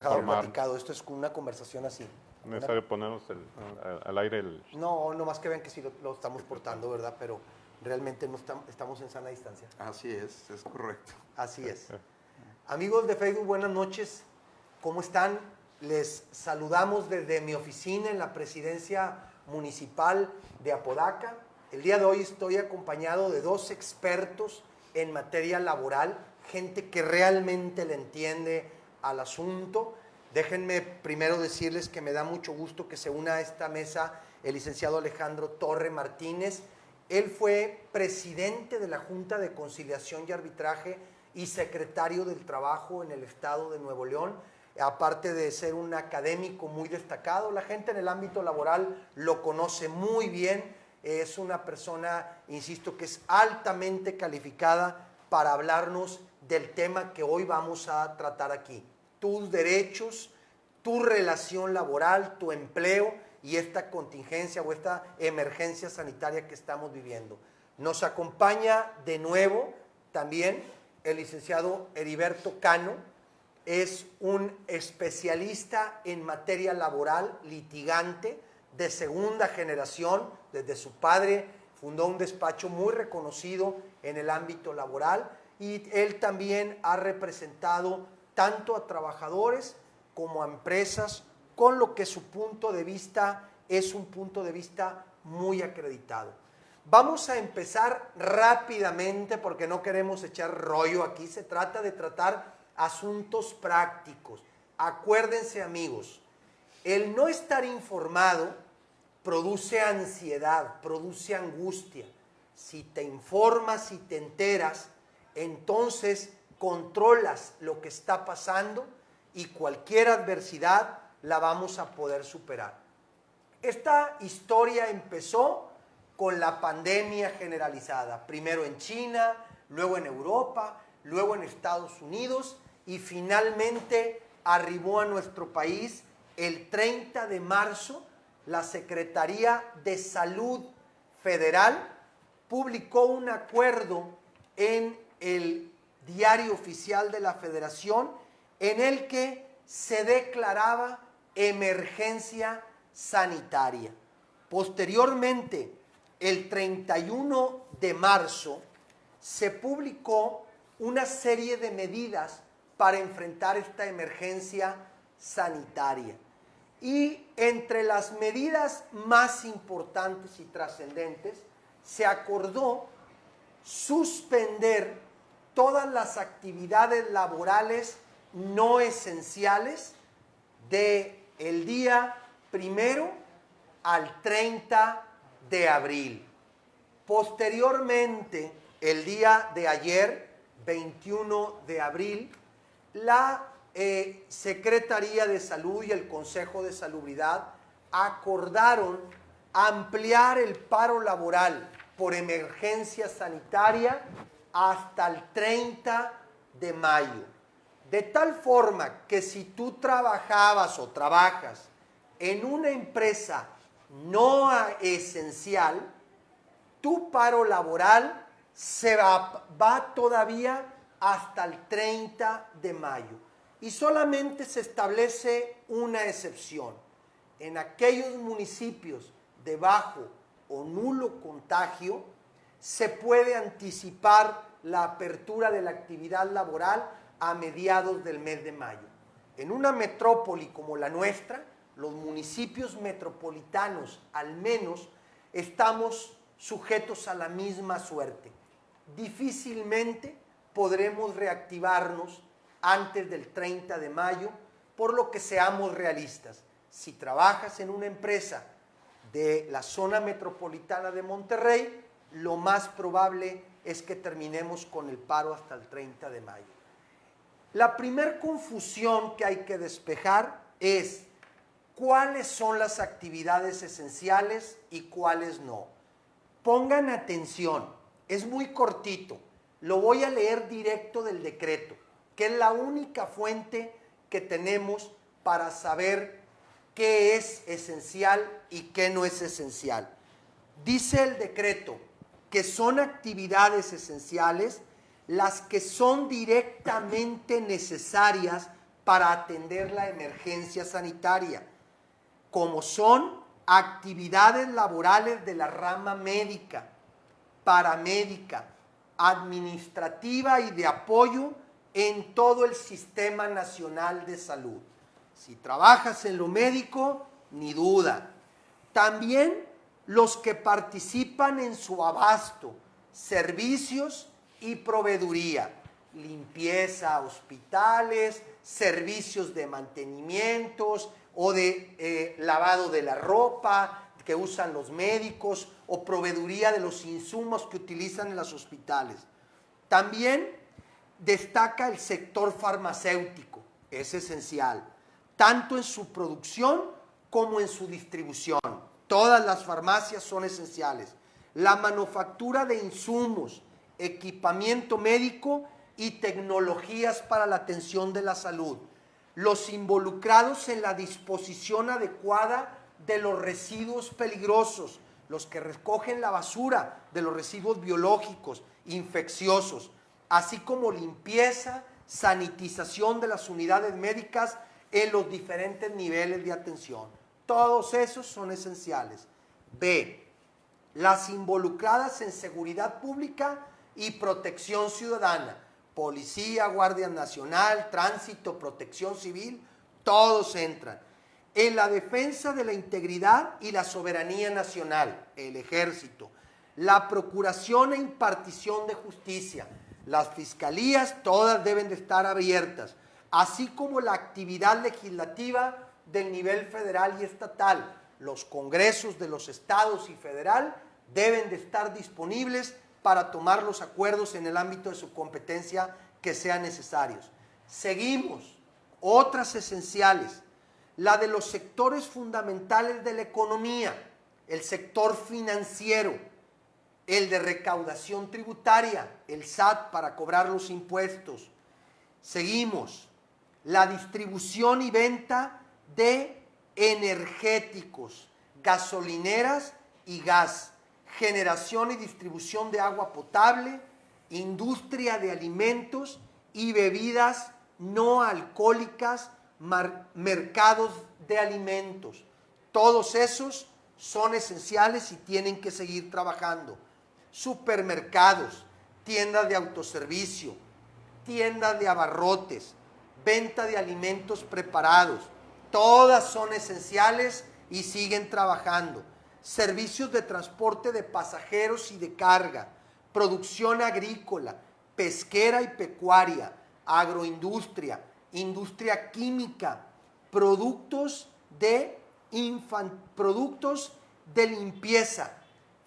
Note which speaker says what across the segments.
Speaker 1: platicado, esto es una conversación así.
Speaker 2: No es necesario ponernos al aire
Speaker 1: No, no más que vean que sí lo estamos portando, ¿verdad? Pero realmente no estamos en sana distancia.
Speaker 3: Así es correcto.
Speaker 1: Así es. Amigos de Facebook, buenas noches. ¿Cómo están? Les saludamos desde mi oficina en la presidencia municipal de Apodaca. El día de hoy estoy acompañado de dos expertos en materia laboral, gente que realmente le entiende al asunto. Déjenme primero decirles que me da mucho gusto que se una a esta mesa el licenciado Alejandro Torre Martínez. Él fue presidente de la Junta de Conciliación y Arbitraje y secretario del Trabajo en el estado de Nuevo León. Aparte de ser un académico muy destacado, la gente en el ámbito laboral lo conoce muy bien. Es una persona, insisto, que es altamente calificada para hablarnos del tema que hoy vamos a tratar aquí. Tus derechos, tu relación laboral, tu empleo y esta contingencia o esta emergencia sanitaria que estamos viviendo. Nos acompaña de nuevo también el licenciado Heriberto Cano. Es un especialista en materia laboral, litigante de segunda generación. Desde su padre fundó un despacho muy reconocido en el ámbito laboral y él también ha representado tanto a trabajadores como a empresas, con lo que su punto de vista es un punto de vista muy acreditado. Vamos a empezar rápidamente porque no queremos echar rollo aquí, se trata de tratar asuntos prácticos. Acuérdense, amigos, el no estar informado produce ansiedad, produce angustia. Si te informas, si te enteras, entonces controlas lo que está pasando y cualquier adversidad la vamos a poder superar. Esta historia empezó con la pandemia generalizada, primero en China, luego en Europa, luego en Estados Unidos y finalmente arribó a nuestro país el 30 de marzo. La Secretaría de Salud Federal publicó un acuerdo en el Diario Oficial de la Federación en el que se declaraba emergencia sanitaria. Posteriormente, el 31 de marzo, se publicó una serie de medidas para enfrentar esta emergencia sanitaria. Y entre las medidas más importantes y trascendentes, se acordó suspender todas las actividades laborales no esenciales del día 1 al 30 de abril. Posteriormente, el día de ayer, 21 de abril, la Secretaría de Salud y el Consejo de Salubridad acordaron ampliar el paro laboral por emergencia sanitaria hasta el 30 de mayo. De tal forma que si tú trabajabas o trabajas en una empresa no esencial, tu paro laboral se va todavía hasta el 30 de mayo. Y solamente se establece una excepción. En aquellos municipios de bajo o nulo contagio, se puede anticipar la apertura de la actividad laboral a mediados del mes de mayo. En una metrópoli como la nuestra, los municipios metropolitanos al menos estamos sujetos a la misma suerte. Difícilmente podremos reactivarnos antes del 30 de mayo, por lo que seamos realistas. Si trabajas en una empresa de la zona metropolitana de Monterrey, lo más probable es que terminemos con el paro hasta el 30 de mayo. La primer confusión que hay que despejar es cuáles son las actividades esenciales y cuáles no. Pongan atención, es muy cortito, lo voy a leer directo del decreto, que es la única fuente que tenemos para saber qué es esencial y qué no es esencial. Dice el decreto que son actividades esenciales las que son directamente necesarias para atender la emergencia sanitaria, como son actividades laborales de la rama médica, paramédica, administrativa y de apoyo en todo el Sistema Nacional de Salud. Si trabajas en lo médico, ni duda. También los que participan en su abasto, servicios y proveeduría, limpieza, hospitales, servicios de mantenimientos o de lavado de la ropa que usan los médicos o proveeduría de los insumos que utilizan en los hospitales. También destaca el sector farmacéutico, es esencial, tanto en su producción como en su distribución. Todas las farmacias son esenciales. La manufactura de insumos, equipamiento médico y tecnologías para la atención de la salud. Los involucrados en la disposición adecuada de los residuos peligrosos, los que recogen la basura de los residuos biológicos, infecciosos, así como limpieza, sanitización de las unidades médicas en los diferentes niveles de atención. Todos esos son esenciales. B. Las involucradas en seguridad pública y protección ciudadana. Policía, Guardia Nacional, Tránsito, Protección Civil, todos entran. En la defensa de la integridad y la soberanía nacional, el Ejército. La procuración e impartición de justicia. Las fiscalías todas deben de estar abiertas, así como la actividad legislativa del nivel federal y estatal. Los congresos de los estados y federal deben de estar disponibles para tomar los acuerdos en el ámbito de su competencia que sean necesarios. Seguimos, otras esenciales, la de los sectores fundamentales de la economía, el sector financiero, el de recaudación tributaria, el SAT para cobrar los impuestos. Seguimos, la distribución y venta de energéticos, gasolineras y gas, generación y distribución de agua potable, industria de alimentos y bebidas no alcohólicas, mercados de alimentos. Todos esos son esenciales y tienen que seguir trabajando. Supermercados, tiendas de autoservicio, tiendas de abarrotes, venta de alimentos preparados, todas son esenciales y siguen trabajando. Servicios de transporte de pasajeros y de carga, producción agrícola, pesquera y pecuaria, agroindustria, industria química, productos de limpieza,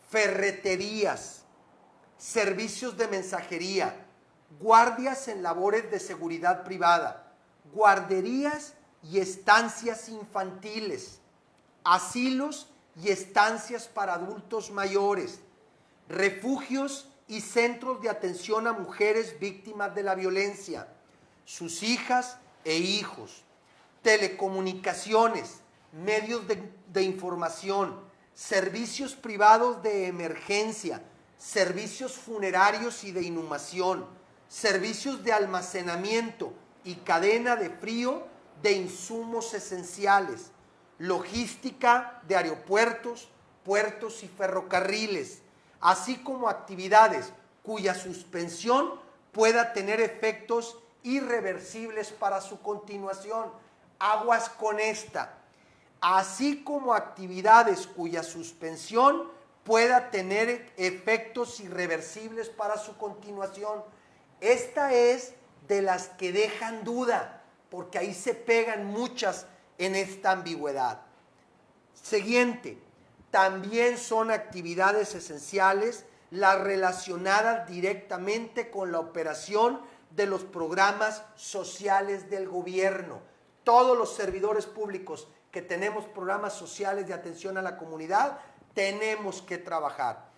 Speaker 1: ferreterías, servicios de mensajería, guardias en labores de seguridad privada, guarderías y estancias infantiles, asilos y estancias para adultos mayores, refugios y centros de atención a mujeres víctimas de la violencia, sus hijas e hijos, telecomunicaciones, medios de información, servicios privados de emergencia, servicios funerarios y de inhumación, servicios de almacenamiento y cadena de frío de insumos esenciales, logística de aeropuertos, puertos y ferrocarriles, así como actividades cuya suspensión pueda tener efectos irreversibles para su continuación. Aguas con esta. Así como actividades cuya suspensión pueda tener efectos irreversibles para su continuación. Esta es de las que dejan duda, porque ahí se pegan muchas en esta ambigüedad. Siguiente, también son actividades esenciales las relacionadas directamente con la operación de los programas sociales del gobierno. Todos los servidores públicos que tenemos programas sociales de atención a la comunidad, tenemos que trabajar.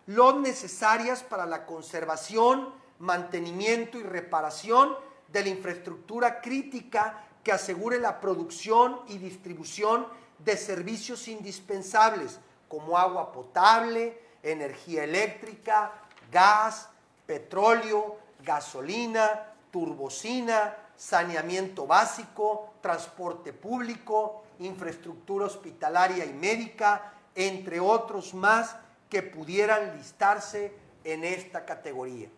Speaker 1: Los necesarias para la conservación, mantenimiento y reparación de la infraestructura crítica que asegure la producción y distribución de servicios indispensables como agua potable, energía eléctrica, gas, petróleo, gasolina, turbocina, saneamiento básico, transporte público, infraestructura hospitalaria y médica, entre otros más que pudieran listarse en esta categoría.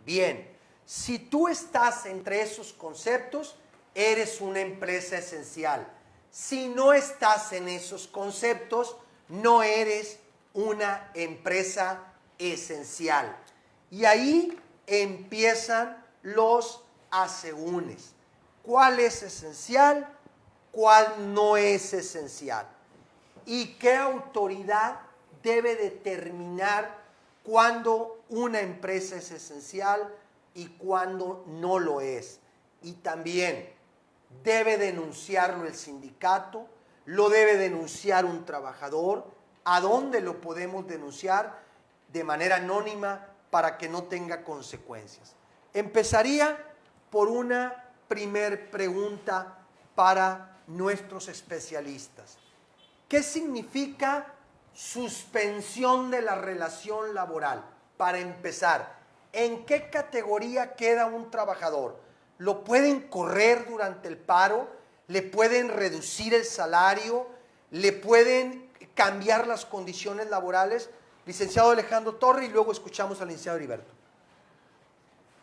Speaker 1: Bien, si tú estás entre esos conceptos, eres una empresa esencial. Si no estás en esos conceptos, no eres una empresa esencial. Y ahí empiezan los asegúnes. ¿Cuál es esencial? ¿Cuál no es esencial? ¿Y qué autoridad debe determinar cuándo una empresa es esencial y cuándo no lo es? Y también debe denunciarlo el sindicato, lo debe denunciar un trabajador. ¿A dónde lo podemos denunciar? De manera anónima para que no tenga consecuencias. Empezaría por una primer pregunta para nuestros especialistas. ¿Qué significa suspensión de la relación laboral? Para empezar, ¿en qué categoría queda un trabajador? ¿Lo pueden correr durante el paro? ¿Le pueden reducir el salario? ¿Le pueden cambiar las condiciones laborales? Licenciado Alejandro Torre, y luego escuchamos al licenciado Heriberto.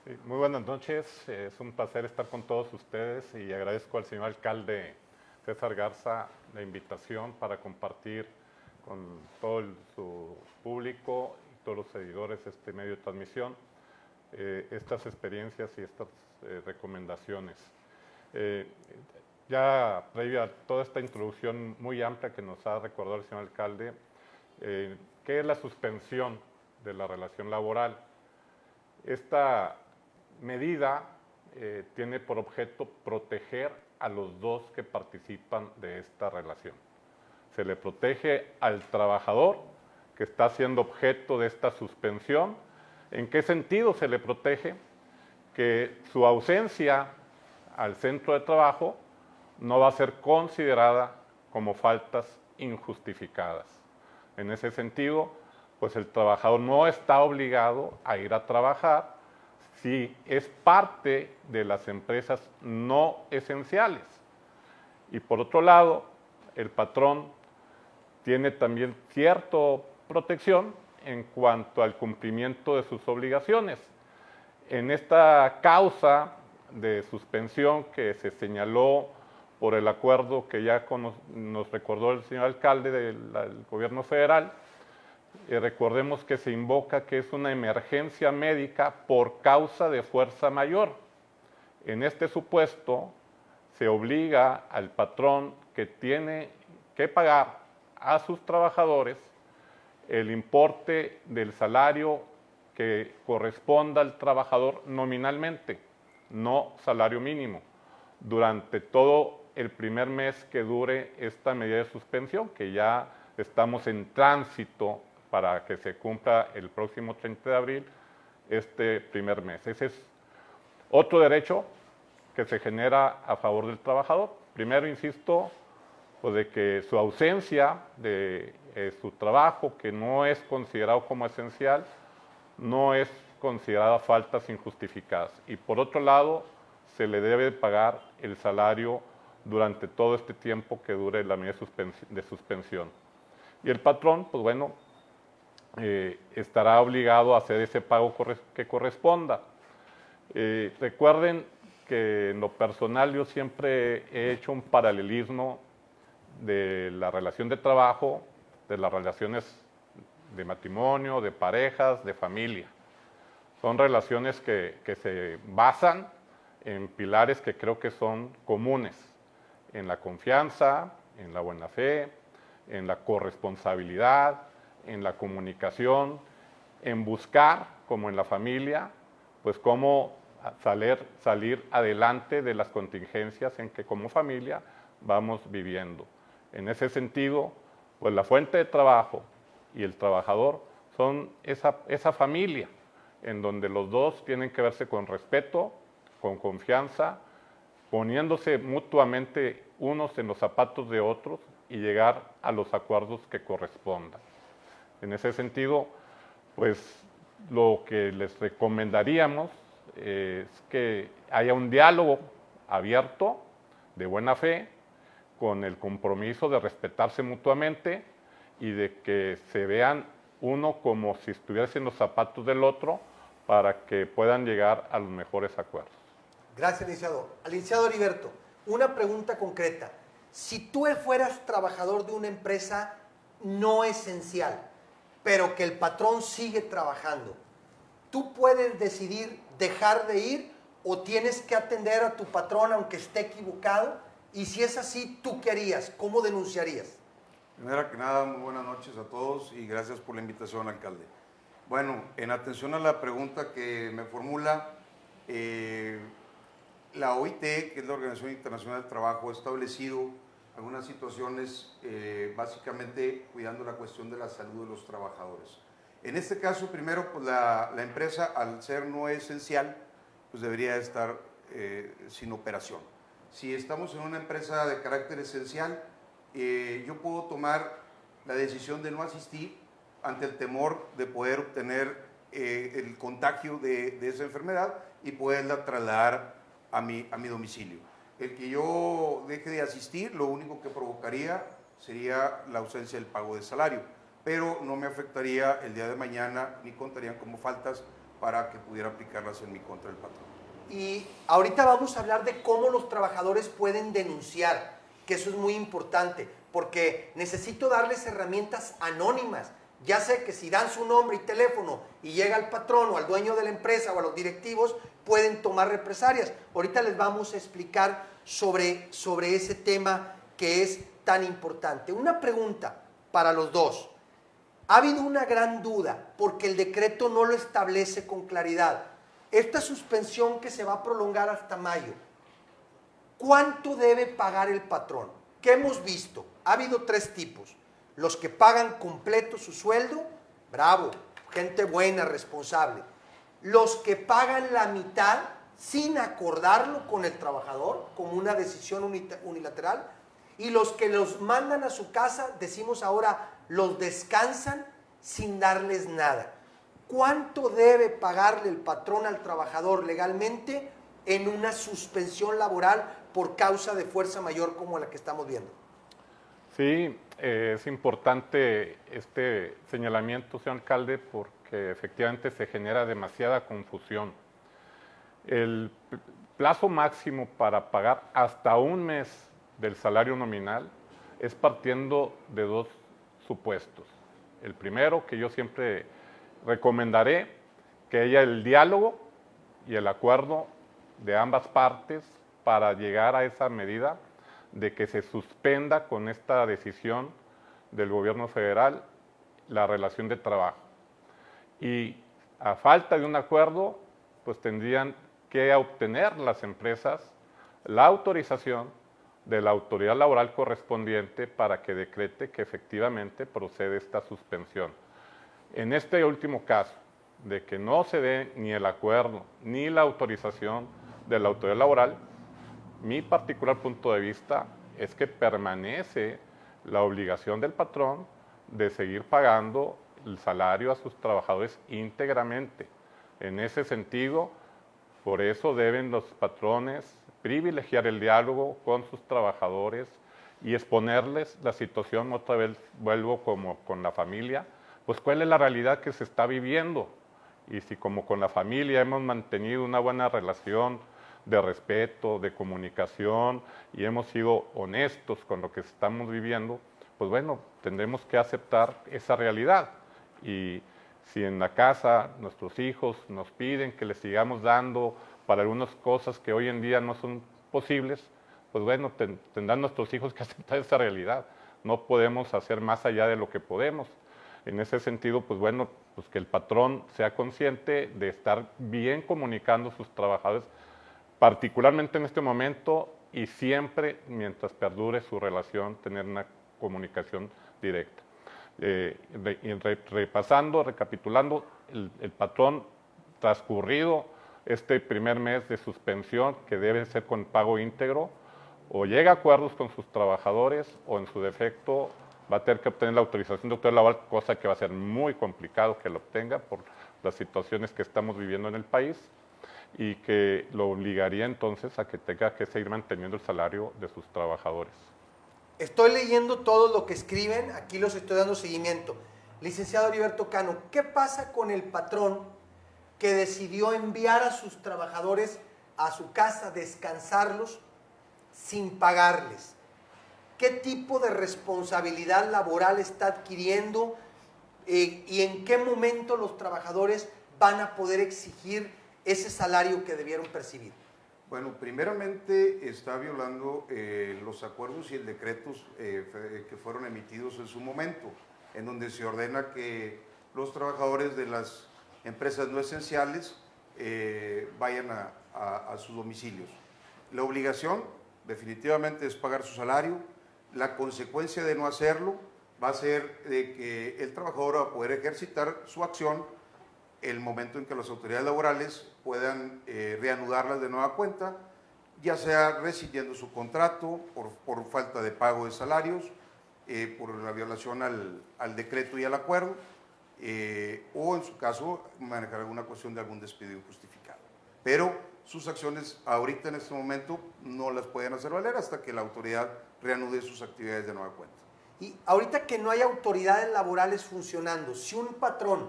Speaker 2: Sí, muy buenas noches, es un placer estar con todos ustedes y agradezco al señor alcalde César Garza la invitación para compartir con todo su público y todos los seguidores de este medio de transmisión estas experiencias y estas recomendaciones. Ya previo a toda esta introducción muy amplia que nos ha recordado el señor alcalde, ¿qué es la suspensión de la relación laboral? Esta medida tiene por objeto proteger a los dos que participan de esta relación. Se le protege al trabajador que está siendo objeto de esta suspensión. ¿En qué sentido se le protege? Que su ausencia al centro de trabajo no va a ser considerada como faltas injustificadas. En ese sentido, pues el trabajador no está obligado a ir a trabajar si es parte de las empresas no esenciales. Y por otro lado, el patrón tiene también cierta protección en cuanto al cumplimiento de sus obligaciones. En esta causa de suspensión que se señaló por el acuerdo que ya nos recordó el señor alcalde del gobierno federal, recordemos que se invoca que es una emergencia médica por causa de fuerza mayor. En este supuesto, se obliga al patrón que tiene que pagar a sus trabajadores el importe del salario que corresponda al trabajador nominalmente, no salario mínimo, durante todo el primer mes que dure esta medida de suspensión, que ya estamos en tránsito para que se cumpla el próximo 30 de abril, este primer mes. Ese es otro derecho que se genera a favor del trabajador. Primero, insisto, pues de que su ausencia de su trabajo, que no es considerado como esencial, no es considerada faltas injustificadas. Y por otro lado, se le debe pagar el salario durante todo este tiempo que dure la medida de suspensión. Y el patrón, pues bueno, estará obligado a hacer ese pago que corresponda. Recuerden que en lo personal yo siempre he hecho un paralelismo de la relación de trabajo, de las relaciones de matrimonio, de parejas, de familia. Son relaciones que se basan en pilares que creo que son comunes, en la confianza, en la buena fe, en la corresponsabilidad, en la comunicación, en buscar, como en la familia, pues cómo salir adelante de las contingencias en que como familia vamos viviendo. En ese sentido, pues la fuente de trabajo y el trabajador son esa familia en donde los dos tienen que verse con respeto, con confianza, poniéndose mutuamente unos en los zapatos de otros y llegar a los acuerdos que correspondan. En ese sentido, pues lo que les recomendaríamos es que haya un diálogo abierto, de buena fe, con el compromiso de respetarse mutuamente y de que se vean uno como si estuviese en los zapatos del otro para que puedan llegar a los mejores acuerdos.
Speaker 1: Gracias, licenciado. Al licenciado Heriberto, una pregunta concreta. Si tú fueras trabajador de una empresa no esencial, pero que el patrón sigue trabajando, ¿tú puedes decidir dejar de ir o tienes que atender a tu patrón aunque esté equivocado? Y si es así, ¿tú qué harías? ¿Cómo denunciarías?
Speaker 3: Primero que nada, muy buenas noches a todos y gracias por la invitación, alcalde. Bueno, en atención a la pregunta que me formula, la OIT, que es la Organización Internacional del Trabajo, ha establecido algunas situaciones básicamente cuidando la cuestión de la salud de los trabajadores. En este caso, primero, pues la empresa, al ser no esencial, pues debería estar sin operación. Si estamos en una empresa de carácter esencial, yo puedo tomar la decisión de no asistir ante el temor de poder obtener el contagio de esa enfermedad y poderla trasladar a mi domicilio. El que yo deje de asistir, lo único que provocaría sería la ausencia del pago de salario, pero no me afectaría el día de mañana ni contarían como faltas para que pudiera aplicarlas en mi contra el patrón.
Speaker 1: Y ahorita vamos a hablar de cómo los trabajadores pueden denunciar, que eso es muy importante, porque necesito darles herramientas anónimas. Ya sé que si dan su nombre y teléfono y llega al patrón o al dueño de la empresa o a los directivos, pueden tomar represalias. Ahorita les vamos a explicar sobre ese tema que es tan importante. Una pregunta para los dos. Ha habido una gran duda porque el decreto no lo establece con claridad. Esta suspensión que se va a prolongar hasta mayo, ¿cuánto debe pagar el patrón? ¿Qué hemos visto? Ha habido tres tipos. Los que pagan completo su sueldo, bravo, gente buena, responsable. Los que pagan la mitad sin acordarlo con el trabajador, como una decisión unilateral. Y los que los mandan a su casa, decimos ahora, los descansan sin darles nada. ¿Cuánto debe pagarle el patrón al trabajador legalmente en una suspensión laboral por causa de fuerza mayor como la que estamos viendo?
Speaker 2: Sí, es importante este señalamiento, señor alcalde, porque efectivamente se genera demasiada confusión. El plazo máximo para pagar hasta un mes del salario nominal es partiendo de dos supuestos. El primero, que yo siempre recomendaré, que haya el diálogo y el acuerdo de ambas partes para llegar a esa medida de que se suspenda con esta decisión del gobierno federal la relación de trabajo. Y a falta de un acuerdo, pues tendrían que obtener las empresas la autorización de la autoridad laboral correspondiente para que decrete que efectivamente procede esta suspensión. En este último caso, de que no se dé ni el acuerdo ni la autorización de la autoridad laboral, mi particular punto de vista es que permanece la obligación del patrón de seguir pagando el salario a sus trabajadores íntegramente. En ese sentido, por eso deben los patrones privilegiar el diálogo con sus trabajadores y exponerles la situación, otra vez vuelvo como con la familia, pues cuál es la realidad que se está viviendo. Y si como con la familia hemos mantenido una buena relación de respeto, de comunicación y hemos sido honestos con lo que estamos viviendo, pues bueno, tendremos que aceptar esa realidad. Y si en la casa nuestros hijos nos piden que les sigamos dando para algunas cosas que hoy en día no son posibles, pues bueno, tendrán nuestros hijos que aceptar esa realidad. No podemos hacer más allá de lo que podemos. En ese sentido, pues bueno, pues que el patrón sea consciente de estar bien comunicando a sus trabajadores, particularmente en este momento y siempre mientras perdure su relación, tener una comunicación directa. Repasando, recapitulando, el patrón transcurrido este primer mes de suspensión, que debe ser con pago íntegro, o llega a acuerdos con sus trabajadores o en su defecto va a tener que obtener la autorización de autoridad laboral, cosa que va a ser muy complicado que lo obtenga por las situaciones que estamos viviendo en el país. y que lo obligaría entonces a que tenga que seguir manteniendo el salario de sus trabajadores.
Speaker 1: Estoy leyendo todo lo que escriben, aquí los estoy dando seguimiento. Licenciado Heriberto Cano, ¿qué pasa con el patrón que decidió enviar a sus trabajadores a su casa, descansarlos sin pagarles? ¿Qué tipo de responsabilidad laboral está adquiriendo y en qué momento los trabajadores van a poder exigir ese salario que debieron percibir?
Speaker 3: Bueno, primeramente está violando los acuerdos y el decretos que fueron emitidos en su momento, en donde se ordena que los trabajadores de las empresas no esenciales vayan a sus domicilios. La obligación definitivamente es pagar su salario. La consecuencia de no hacerlo va a ser de que el trabajador va a poder ejercitar su acción el momento en que las autoridades laborales puedan reanudarlas de nueva cuenta, ya sea rescindiendo su contrato por falta de pago de salarios, por la violación al decreto y al acuerdo, o en su caso manejar alguna cuestión de algún despido injustificado. Pero sus acciones ahorita en este momento no las pueden hacer valer hasta que la autoridad reanude sus actividades de nueva cuenta.
Speaker 1: Y ahorita que no hay autoridades laborales funcionando, si un patrón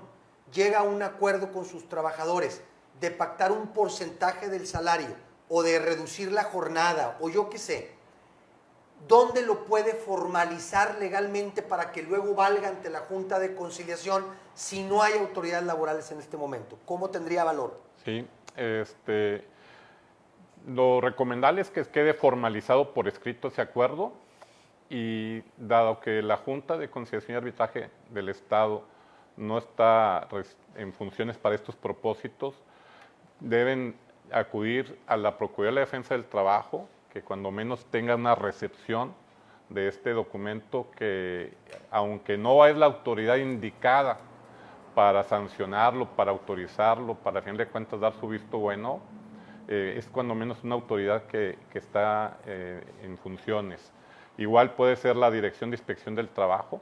Speaker 1: llega a un acuerdo con sus trabajadores de pactar un porcentaje del salario o de reducir la jornada o yo qué sé, ¿dónde lo puede formalizar legalmente para que luego valga ante la Junta de Conciliación si no hay autoridades laborales en este momento? ¿Cómo tendría valor?
Speaker 2: Sí, lo recomendable es que quede formalizado por escrito ese acuerdo y dado que la Junta de Conciliación y Arbitraje del Estado no está en funciones para estos propósitos, deben acudir a la Procuraduría de la Defensa del Trabajo, que cuando menos tenga una recepción de este documento que, aunque no es la autoridad indicada para sancionarlo, para autorizarlo, para a fin de cuentas dar su visto bueno, es cuando menos una autoridad que está en funciones. Igual puede ser la Dirección de Inspección del Trabajo,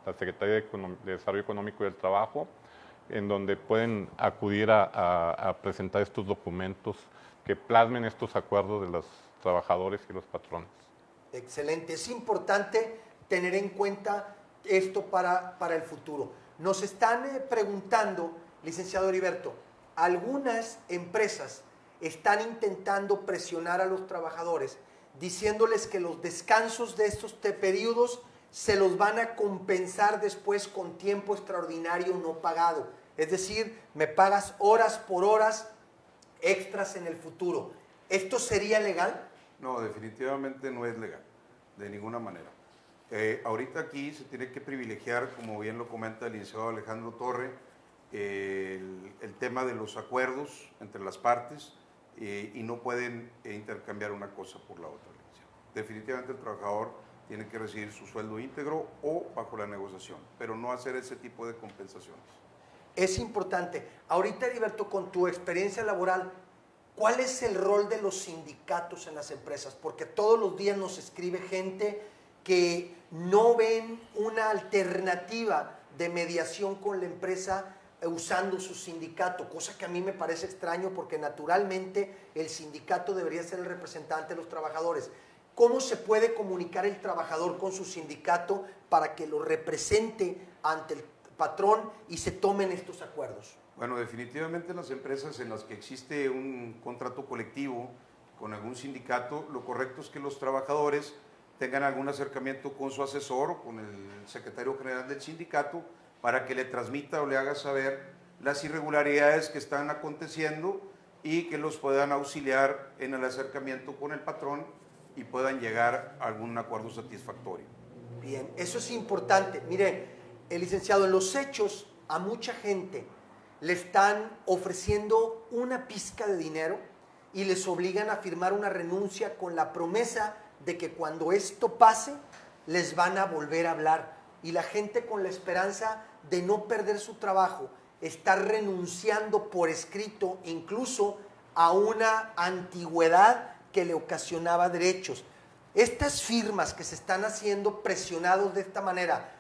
Speaker 2: la Secretaría de Desarrollo Económico y del Trabajo, en donde pueden acudir a presentar estos documentos que plasmen estos acuerdos de los trabajadores y los patrones.
Speaker 1: Excelente, es importante tener en cuenta esto para el futuro. Nos están preguntando, licenciado Heriberto, algunas empresas están intentando presionar a los trabajadores diciéndoles que los descansos de estos periodos se los van a compensar después con tiempo extraordinario no pagado. Es decir, me pagas horas por horas extras en el futuro. ¿Esto sería legal?
Speaker 3: No, definitivamente no es legal, de ninguna manera. Ahorita aquí se tiene que privilegiar, como bien lo comenta el licenciado Alejandro Torre, el tema de los acuerdos entre las partes y no pueden intercambiar una cosa por la otra. Definitivamente el trabajador tiene que recibir su sueldo íntegro o bajo la negociación, pero no hacer ese tipo de compensaciones.
Speaker 1: Es importante. Ahorita, Heriberto, con tu experiencia laboral, ¿cuál es el rol de los sindicatos en las empresas? Porque todos los días nos escribe gente que no ven una alternativa de mediación con la empresa usando su sindicato, cosa que a mí me parece extraño porque naturalmente el sindicato debería ser el representante de los trabajadores. ¿Cómo se puede comunicar el trabajador con su sindicato para que lo represente ante el patrón y se tomen estos acuerdos?
Speaker 3: Bueno, definitivamente las empresas en las que existe un contrato colectivo con algún sindicato, lo correcto es que los trabajadores tengan algún acercamiento con su asesor o con el secretario general del sindicato para que le transmita o le haga saber las irregularidades que están aconteciendo y que los puedan auxiliar en el acercamiento con el patrón y puedan llegar a algún acuerdo satisfactorio.
Speaker 1: Bien, eso es importante. Mire, el licenciado, en los hechos a mucha gente le están ofreciendo una pizca de dinero y les obligan a firmar una renuncia con la promesa de que cuando esto pase les van a volver a hablar. Y la gente con la esperanza de no perder su trabajo está renunciando por escrito incluso a una antigüedad que le ocasionaba derechos. Estas firmas que se están haciendo presionados de esta manera,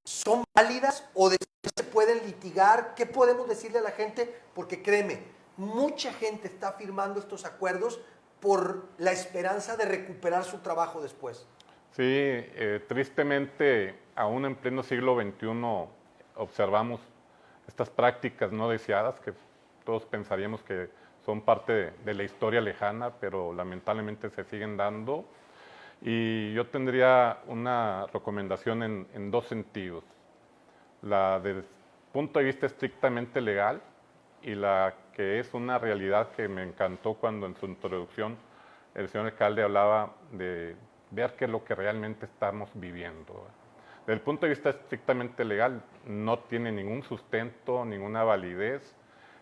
Speaker 1: ¿son válidas o después se pueden litigar? ¿Qué podemos decirle a la gente? Porque créeme, mucha gente está firmando estos acuerdos por la esperanza de recuperar su trabajo después.
Speaker 2: Sí, tristemente, aún en pleno siglo XXI observamos estas prácticas no deseadas que todos pensaríamos que son parte de la historia lejana, pero lamentablemente se siguen dando. Y yo tendría una recomendación en dos sentidos. La desde el punto de vista estrictamente legal y la que es una realidad que me encantó cuando en su introducción el señor alcalde hablaba de ver qué es lo que realmente estamos viviendo. Desde el punto de vista estrictamente legal, no tiene ningún sustento, ninguna validez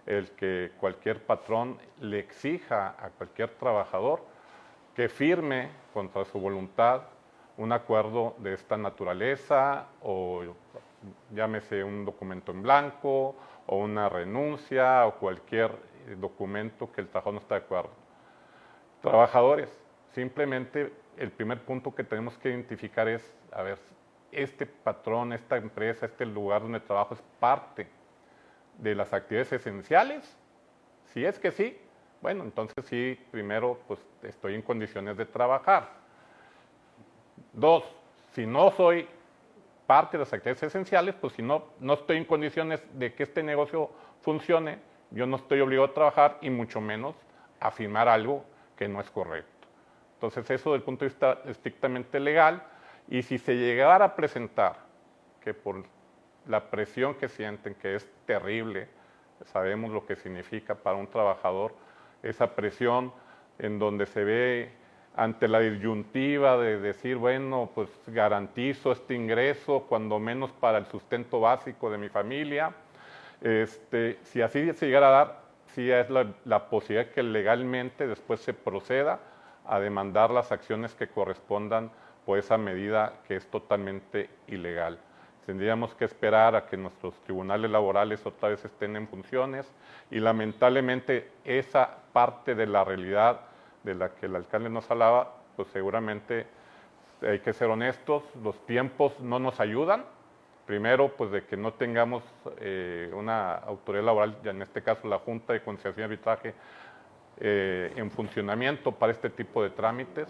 Speaker 2: el que cualquier patrón le exija a cualquier trabajador que firme contra su voluntad un acuerdo de esta naturaleza, o llámese un documento en blanco, o una renuncia, o cualquier documento que el trabajador no está de acuerdo. Trabajadores, simplemente el primer punto que tenemos que identificar es, a ver, este patrón, esta empresa, este lugar donde trabajo es parte de las actividades esenciales. Si es que sí, bueno, entonces sí, primero, pues estoy en condiciones de trabajar. Dos, si no soy parte de las actividades esenciales, pues si no estoy en condiciones de que este negocio funcione, yo no estoy obligado a trabajar y mucho menos a firmar algo que no es correcto. Entonces eso desde el punto de vista estrictamente legal, y si se llegara a presentar que por la presión que sienten, que es terrible, sabemos lo que significa para un trabajador, esa presión en donde se ve ante la disyuntiva de decir, bueno, pues garantizo este ingreso, cuando menos para el sustento básico de mi familia. Si así se llegara a dar, sí es la posibilidad que legalmente después se proceda a demandar las acciones que correspondan por esa medida que es totalmente ilegal. Tendríamos que esperar a que nuestros tribunales laborales otra vez estén en funciones, y lamentablemente esa parte de la realidad de la que el alcalde nos hablaba, pues seguramente hay que ser honestos, los tiempos no nos ayudan. Primero, pues de que no tengamos una autoridad laboral, ya en este caso la Junta de Conciliación y Arbitraje, en funcionamiento para este tipo de trámites.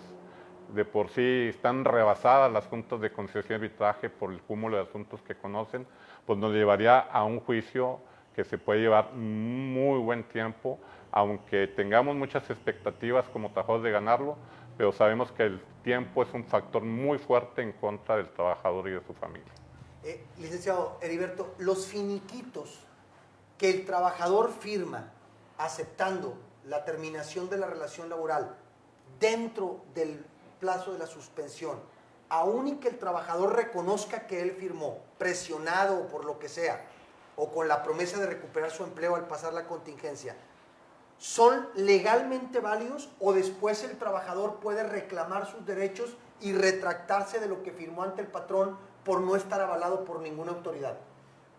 Speaker 2: De por sí están rebasadas las juntas de conciliación y arbitraje por el cúmulo de asuntos que conocen, pues nos llevaría a un juicio que se puede llevar muy buen tiempo, aunque tengamos muchas expectativas como trabajadores de ganarlo, pero sabemos que el tiempo es un factor muy fuerte en contra del trabajador y de su familia.
Speaker 1: Licenciado Heriberto, los finiquitos que el trabajador firma aceptando la terminación de la relación laboral dentro del plazo de la suspensión, aun y que el trabajador reconozca que él firmó, presionado por lo que sea, o con la promesa de recuperar su empleo al pasar la contingencia, ¿son legalmente válidos o después el trabajador puede reclamar sus derechos y retractarse de lo que firmó ante el patrón por no estar avalado por ninguna autoridad?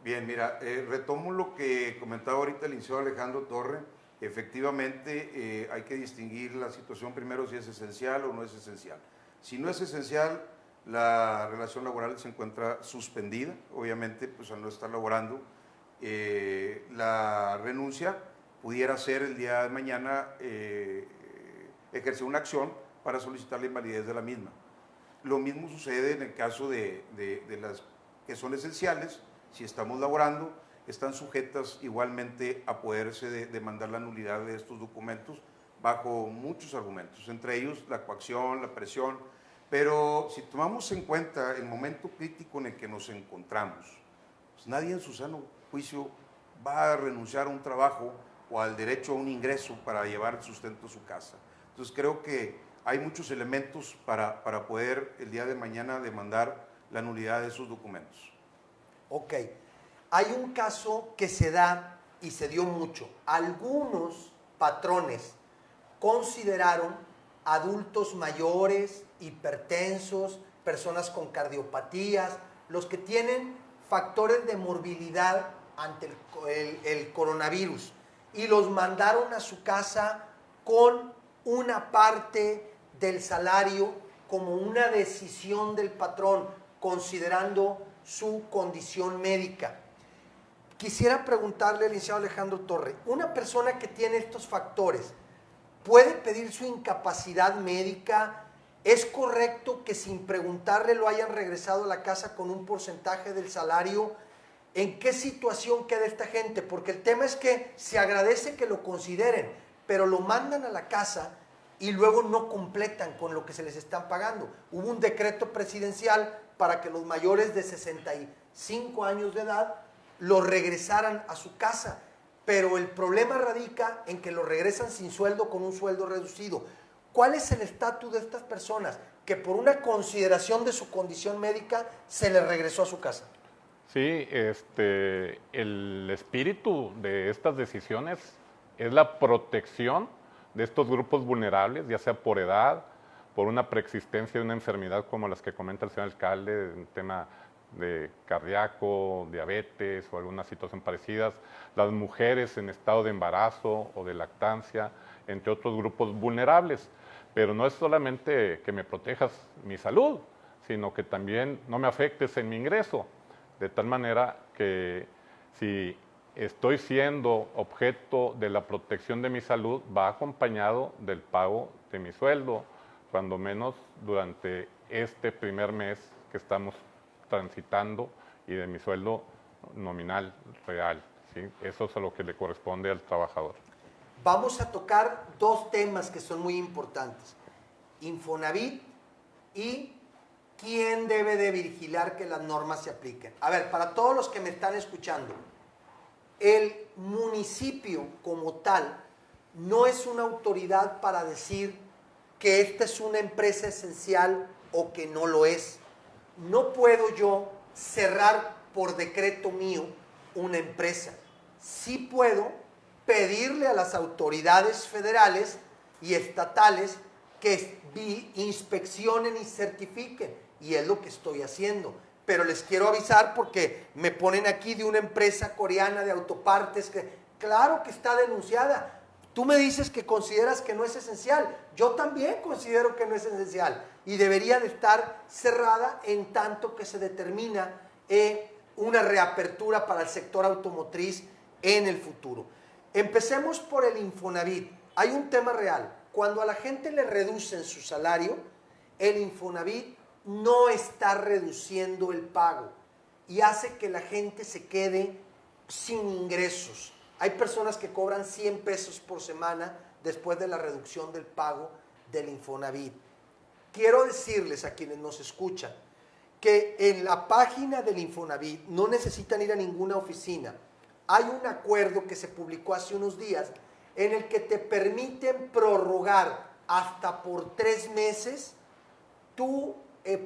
Speaker 3: Bien, mira, retomo lo que comentaba ahorita el licenciado Alejandro Torre. Efectivamente, hay que distinguir la situación primero si es esencial o no es esencial. Si no es esencial, la relación laboral se encuentra suspendida, obviamente, pues al no estar laborando. La renuncia pudiera ser el día de mañana ejercer una acción para solicitar la invalidez de la misma. Lo mismo sucede en el caso de las que son esenciales. Si estamos laborando, están sujetas igualmente a poderse demandar la nulidad de estos documentos bajo muchos argumentos, entre ellos la coacción, la presión. Pero si tomamos en cuenta el momento crítico en el que nos encontramos, pues nadie en su sano juicio va a renunciar a un trabajo o al derecho a un ingreso para llevar el sustento a su casa. Entonces creo que hay muchos elementos para poder el día de mañana demandar la nulidad de esos documentos.
Speaker 1: Ok, hay un caso que se da y se dio mucho. Algunos patrones consideraron adultos mayores, hipertensos, personas con cardiopatías, los que tienen factores de morbilidad ante el coronavirus, y los mandaron a su casa con una parte del salario como una decisión del patrón, considerando su condición médica. quisiera preguntarle al licenciado Alejandro Torre, una persona que tiene estos factores, ¿puede pedir su incapacidad médica? ¿Es correcto que sin preguntarle lo hayan regresado a la casa con un porcentaje del salario? ¿En qué situación queda esta gente? Porque el tema es que se agradece que lo consideren, pero lo mandan a la casa y luego no completan con lo que se les están pagando. Hubo un decreto presidencial para que los mayores de 65 años de edad lo regresaran a su casa, pero el problema radica en que lo regresan sin sueldo, con un sueldo reducido. ¿Cuál es el estatus de estas personas que por una consideración de su condición médica se les regresó a su casa?
Speaker 2: Sí, el espíritu de estas decisiones es la protección de estos grupos vulnerables, ya sea por edad, por una preexistencia de una enfermedad como las que comenta el señor alcalde, un tema de cardíaco, diabetes o alguna situación parecida, las mujeres en estado de embarazo o de lactancia, entre otros grupos vulnerables. Pero no es solamente que me protejas mi salud, sino que también no me afectes en mi ingreso, de tal manera que si estoy siendo objeto de la protección de mi salud, va acompañado del pago de mi sueldo, cuando menos durante este primer mes que estamos transitando, y de mi sueldo nominal real, ¿sí? Eso es a lo que le corresponde al trabajador.
Speaker 1: Vamos a tocar dos temas que son muy importantes: Infonavit y quién debe de vigilar que las normas se apliquen. A ver, para todos los que me están escuchando, el municipio como tal no es una autoridad para decir que esta es una empresa esencial o que no lo es. No puedo yo cerrar por decreto mío una empresa. Sí puedo pedirle a las autoridades federales y estatales que inspeccionen y certifiquen, y es lo que estoy haciendo. Pero les quiero avisar porque me ponen aquí de una empresa coreana de autopartes que, claro que está denunciada. Tú me dices que consideras que no es esencial. Yo también considero que no es esencial y debería de estar cerrada en tanto que se determina una reapertura para el sector automotriz en el futuro. Empecemos por el Infonavit. Hay un tema real. Cuando a la gente le reducen su salario, el Infonavit no está reduciendo el pago y hace que la gente se quede sin ingresos. Hay personas que cobran 100 pesos por semana después de la reducción del pago del Infonavit. Quiero decirles a quienes nos escuchan que en la página del Infonavit no necesitan ir a ninguna oficina. Hay un acuerdo que se publicó hace unos días en el que te permiten prorrogar hasta por 3 meses tu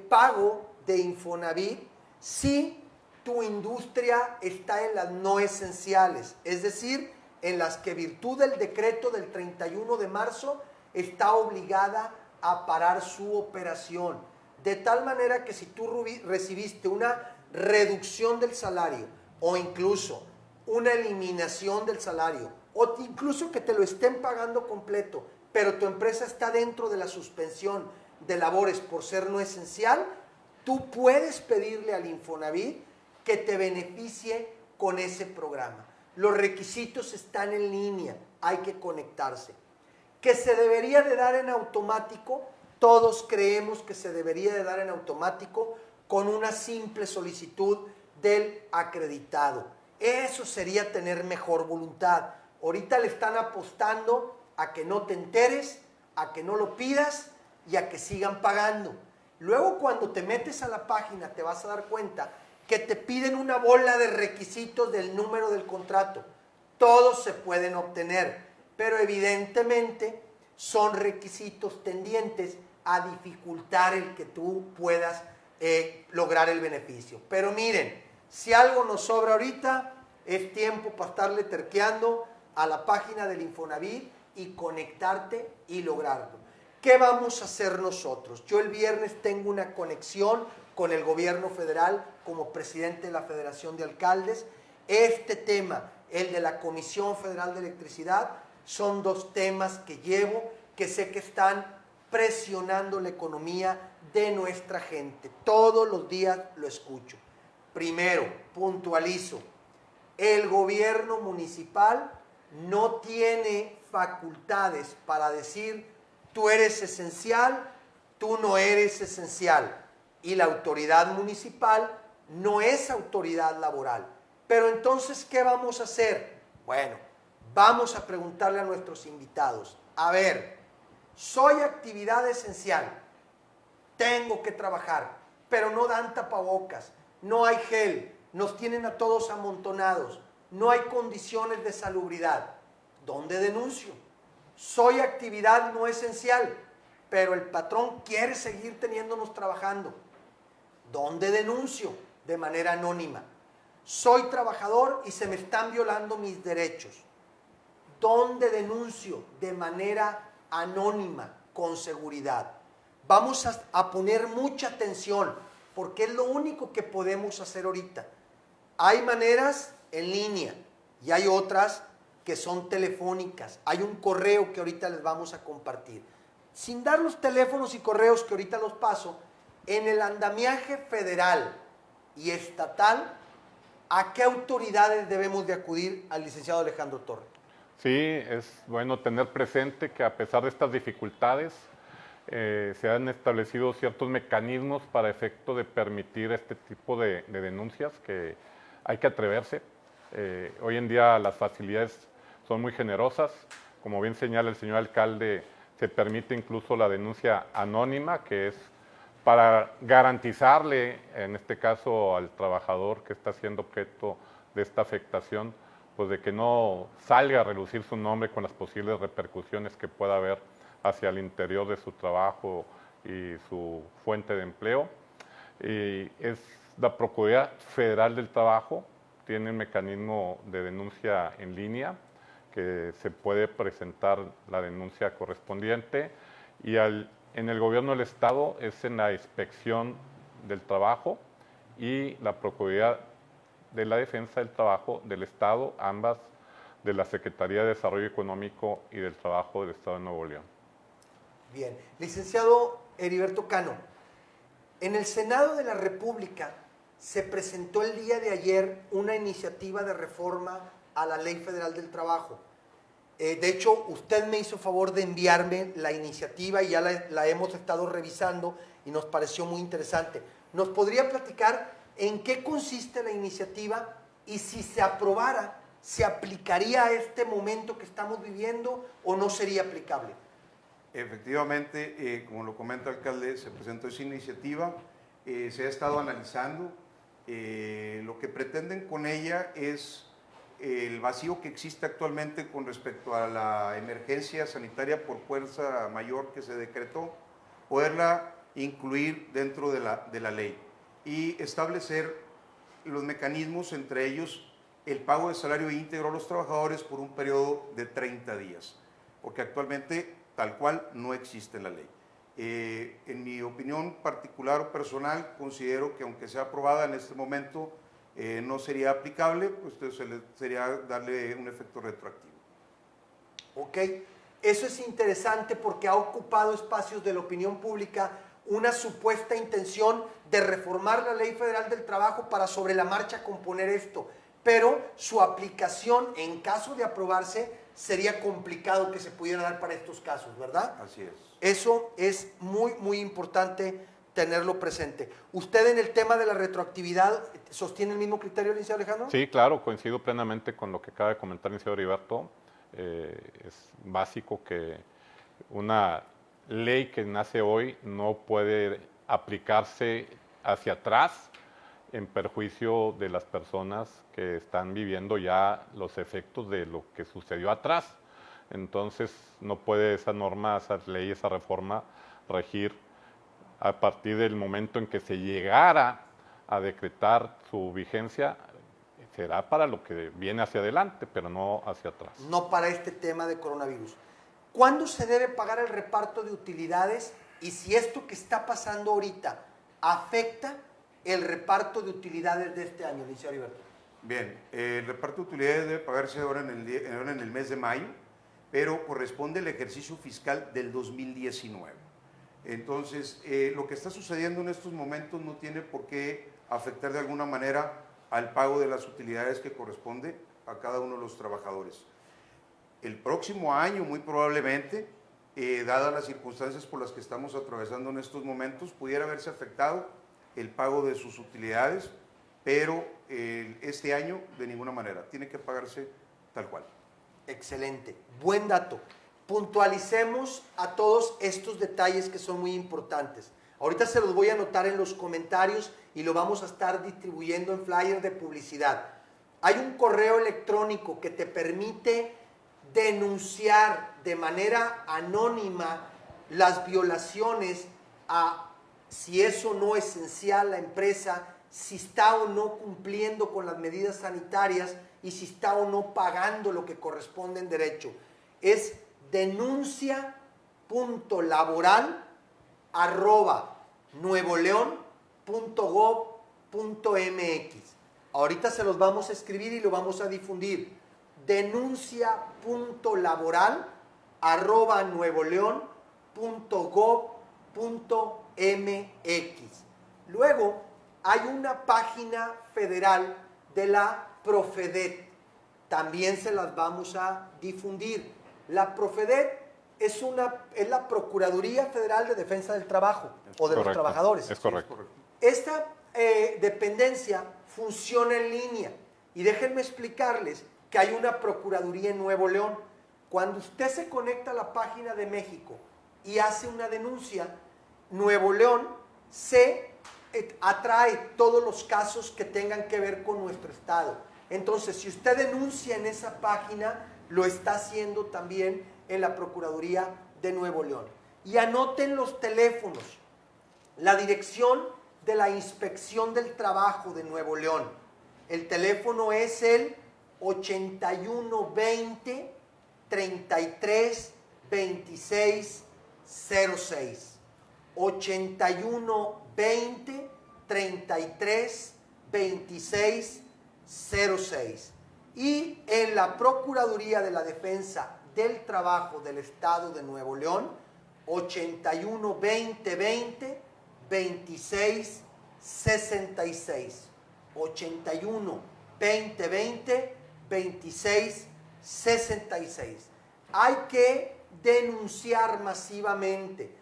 Speaker 1: pago de Infonavit si tu industria está en las no esenciales, es decir, en las que virtud del decreto del 31 de marzo está obligada a parar su operación. De tal manera que si tú recibiste una reducción del salario o incluso una eliminación del salario o incluso que te lo estén pagando completo, pero tu empresa está dentro de la suspensión de labores por ser no esencial, tú puedes pedirle al Infonavit que te beneficie con ese programa. Los requisitos están en línea, hay que conectarse. Que se debería de dar en automático, todos creemos que se debería de dar en automático con una simple solicitud del acreditado. Eso sería tener mejor voluntad. Ahorita le están apostando a que no te enteres, a que no lo pidas y a que sigan pagando. Luego cuando te metes a la página te vas a dar cuenta que te piden una bola de requisitos del número del contrato. Todos se pueden obtener, pero evidentemente son requisitos tendientes a dificultar el que tú puedas lograr el beneficio. Pero miren, si algo nos sobra ahorita, es tiempo para estarle terqueando a la página del Infonavit y conectarte y lograrlo. ¿Qué vamos a hacer nosotros? Yo el viernes tengo una conexión con el gobierno federal como presidente de la Federación de Alcaldes. Este tema, el de la Comisión Federal de Electricidad, son dos temas que llevo, que sé que están presionando la economía de nuestra gente. Todos los días lo escucho. Primero, puntualizo, El gobierno municipal no tiene facultades para decir tú eres esencial, tú no eres esencial. Y la autoridad municipal no es autoridad laboral. Pero entonces, ¿qué vamos a hacer? Bueno, vamos a preguntarle a nuestros invitados. A ver, soy actividad esencial, tengo que trabajar, pero no dan tapabocas, no hay gel, nos tienen a todos amontonados, no hay condiciones de salubridad. ¿Dónde denuncio? Soy actividad no esencial, pero el patrón quiere seguir teniéndonos trabajando. ¿Dónde denuncio? De manera anónima. Soy trabajador y se me están violando mis derechos. ¿Dónde denuncio? De manera anónima, con seguridad. Vamos a poner mucha atención, porque es lo único que podemos hacer ahorita. Hay maneras en línea y hay otras que son telefónicas. Hay un correo que ahorita les vamos a compartir. Sin dar los teléfonos y correos que ahorita los paso, en el andamiaje federal y estatal, ¿a qué autoridades debemos de acudir al licenciado Alejandro Torre?
Speaker 2: Sí, es bueno tener presente que a pesar de estas dificultades, se han establecido ciertos mecanismos para efecto de permitir este tipo de denuncias, que hay que atreverse. Hoy en día las facilidades son muy generosas. Como bien señala el señor alcalde, se permite incluso la denuncia anónima, que es para garantizarle, en este caso al trabajador que está siendo objeto de esta afectación, pues de que no salga a relucir su nombre con las posibles repercusiones que pueda haber hacia el interior de su trabajo y su fuente de empleo. Y es la Procuraduría Federal del Trabajo, tiene un mecanismo de denuncia en línea, que se puede presentar la denuncia correspondiente, y en el gobierno del Estado es en la Inspección del Trabajo y la Procuraduría de la Defensa del Trabajo del Estado, ambas de la Secretaría de Desarrollo Económico y del Trabajo del Estado de Nuevo León.
Speaker 1: Bien, licenciado Heriberto Cano, en el Senado de la República se presentó el día de ayer una iniciativa de reforma a la Ley Federal del Trabajo. De hecho, usted me hizo favor de enviarme la iniciativa y ya la hemos estado revisando y nos pareció muy interesante. ¿Nos podría platicar en qué consiste la iniciativa y si se aprobara, se aplicaría a este momento que estamos viviendo o no sería aplicable?
Speaker 3: Efectivamente, como lo comenta el alcalde, se presentó esa iniciativa, se ha estado analizando. Lo que pretenden con ella es el vacío que existe actualmente con respecto a la emergencia sanitaria por fuerza mayor que se decretó, poderla incluir dentro de la ley y establecer los mecanismos, entre ellos el pago de salario íntegro a los trabajadores por un periodo de 30 días, porque actualmente tal cual no existe en la ley. En mi opinión particular o personal, considero que aunque sea aprobada en este momento, no sería aplicable, pues sería darle un efecto retroactivo.
Speaker 1: Ok, eso es interesante porque ha ocupado espacios de la opinión pública una supuesta intención de reformar la Ley Federal del Trabajo para sobre la marcha componer esto, pero su aplicación en caso de aprobarse sería complicado que se pudiera dar para estos casos, ¿verdad?
Speaker 3: Así es.
Speaker 1: Eso es muy, muy importante tenerlo presente. ¿Usted en el tema de la retroactividad sostiene el mismo criterio, licenciado Alejandro?
Speaker 2: Sí, claro, coincido plenamente con lo que acaba de comentar el licenciado Heriberto. Es básico que una ley que nace hoy no puede aplicarse hacia atrás en perjuicio de las personas que están viviendo ya los efectos de lo que sucedió atrás. Entonces no puede esa norma, esa ley, esa reforma regir a partir del momento en que se llegara a decretar su vigencia. Será para lo que viene hacia adelante, pero no hacia atrás.
Speaker 1: No para este tema de coronavirus. ¿Cuándo se debe pagar el reparto de utilidades y si esto que está pasando ahorita afecta el reparto de utilidades de este año, licenciado Heriberto?
Speaker 3: Bien, el reparto de utilidades debe pagarse ahora en el mes de mayo, pero corresponde al ejercicio fiscal del 2019. Entonces, lo que está sucediendo en estos momentos no tiene por qué afectar de alguna manera al pago de las utilidades que corresponde a cada uno de los trabajadores. El próximo año, muy probablemente, dadas las circunstancias por las que estamos atravesando en estos momentos, pudiera haberse afectado el pago de sus utilidades, pero este año de ninguna manera, tiene que pagarse tal cual.
Speaker 1: Excelente, buen dato. Puntualicemos a todos estos detalles que son muy importantes. Ahorita se los voy a anotar en los comentarios y lo vamos a estar distribuyendo en flyers de publicidad. Hay un correo electrónico que te permite denunciar de manera anónima las violaciones a si es o no esencial la empresa, si está o no cumpliendo con las medidas sanitarias y si está o no pagando lo que corresponde en derecho. Es denuncia.laboral@nuevoleon.gov.mx. Ahorita se los vamos a escribir y lo vamos a difundir. denuncia.laboral@nuevoleon.gov.mx. Luego hay una página federal de la Profedet. También se las vamos a difundir. La Profedet es la Procuraduría Federal de Defensa del Trabajo o de los trabajadores.
Speaker 2: Es correcto.
Speaker 1: Esta dependencia funciona en línea y déjenme explicarles que hay una Procuraduría en Nuevo León. Cuando usted se conecta a la página de México y hace una denuncia, Nuevo León se atrae todos los casos que tengan que ver con nuestro estado. Entonces, si usted denuncia en esa página, lo está haciendo también en la Procuraduría de Nuevo León. Y anoten los teléfonos. La dirección de la Inspección del Trabajo de Nuevo León. El teléfono es el 8120 33 26 06. 8120 33 26 06. Y en la Procuraduría de la Defensa del Trabajo del Estado de Nuevo León, 81 20 20 26 66. 81 20 20 26 66. Hay que denunciar masivamente.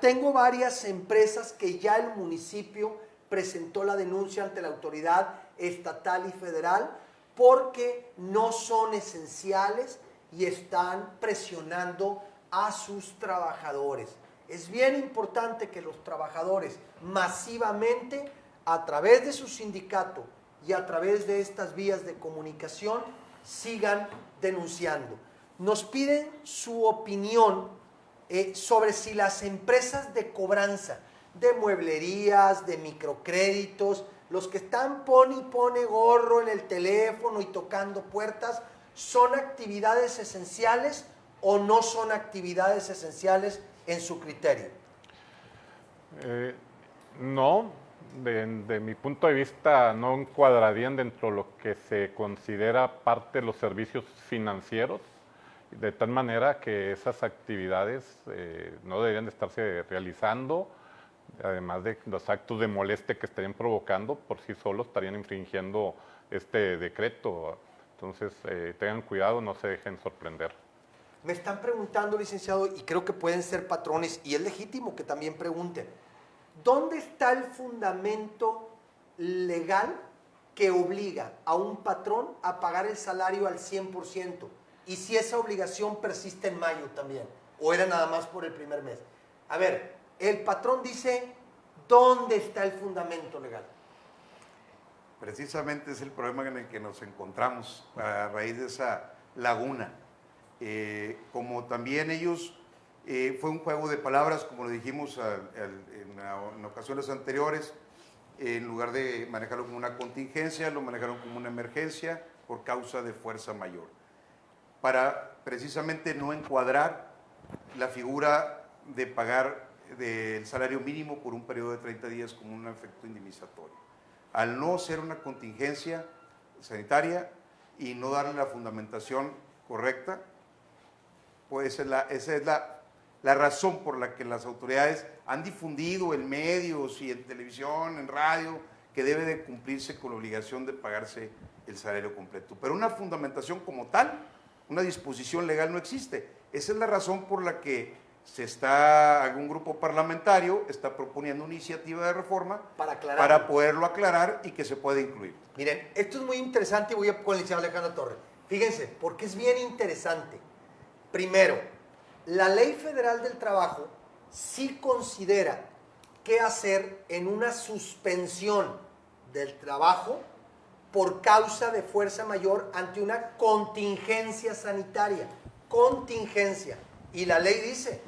Speaker 1: Tengo varias empresas que ya el municipio presentó la denuncia ante la autoridad estatal y federal porque no son esenciales y están presionando a sus trabajadores. Es bien importante que los trabajadores masivamente, a través de su sindicato y a través de estas vías de comunicación, sigan denunciando. Nos piden su opinión sobre si las empresas de cobranza, de mueblerías, de microcréditos, los que están pone y pone gorro en el teléfono y tocando puertas, ¿son actividades esenciales o no son actividades esenciales en su criterio?
Speaker 2: No, de mi punto de vista no encuadrarían dentro de lo que se considera parte de los servicios financieros, de tal manera que esas actividades no deberían de estarse realizando, además de los actos de molestia que estarían provocando, por sí solos estarían infringiendo este decreto. Entonces, tengan cuidado, no se dejen sorprender.
Speaker 1: Me están preguntando, licenciado, y creo que pueden ser patrones, y es legítimo que también pregunten, ¿dónde está el fundamento legal que obliga a un patrón a pagar el salario al 100%? Y si esa obligación persiste en mayo también, o era nada más por el primer mes. A ver, el patrón dice, ¿dónde está el fundamento legal?
Speaker 3: Precisamente es el problema en el que nos encontramos a raíz de esa laguna. Como también ellos, fue un juego de palabras, como lo dijimos en ocasiones anteriores, en lugar de manejarlo como una contingencia, lo manejaron como una emergencia por causa de fuerza mayor, para precisamente no encuadrar la figura de pagar del salario mínimo por un periodo de 30 días como un efecto indemnizatorio. Al no ser una contingencia sanitaria y no darle la fundamentación correcta, pues esa es la razón por la que las autoridades han difundido en medios y en televisión, en radio, que debe de cumplirse con la obligación de pagarse el salario completo. Pero una fundamentación como tal, una disposición legal no existe. Esa es la razón por la que algún grupo parlamentario está proponiendo una iniciativa de reforma para poderlo aclarar y que se pueda incluir.
Speaker 1: Miren, esto es muy interesante y voy a con el licenciado Alejandro Torres. Fíjense, porque es bien interesante. Primero, la Ley Federal del Trabajo sí considera qué hacer en una suspensión del trabajo por causa de fuerza mayor ante una contingencia sanitaria. Contingencia. Y la ley dice,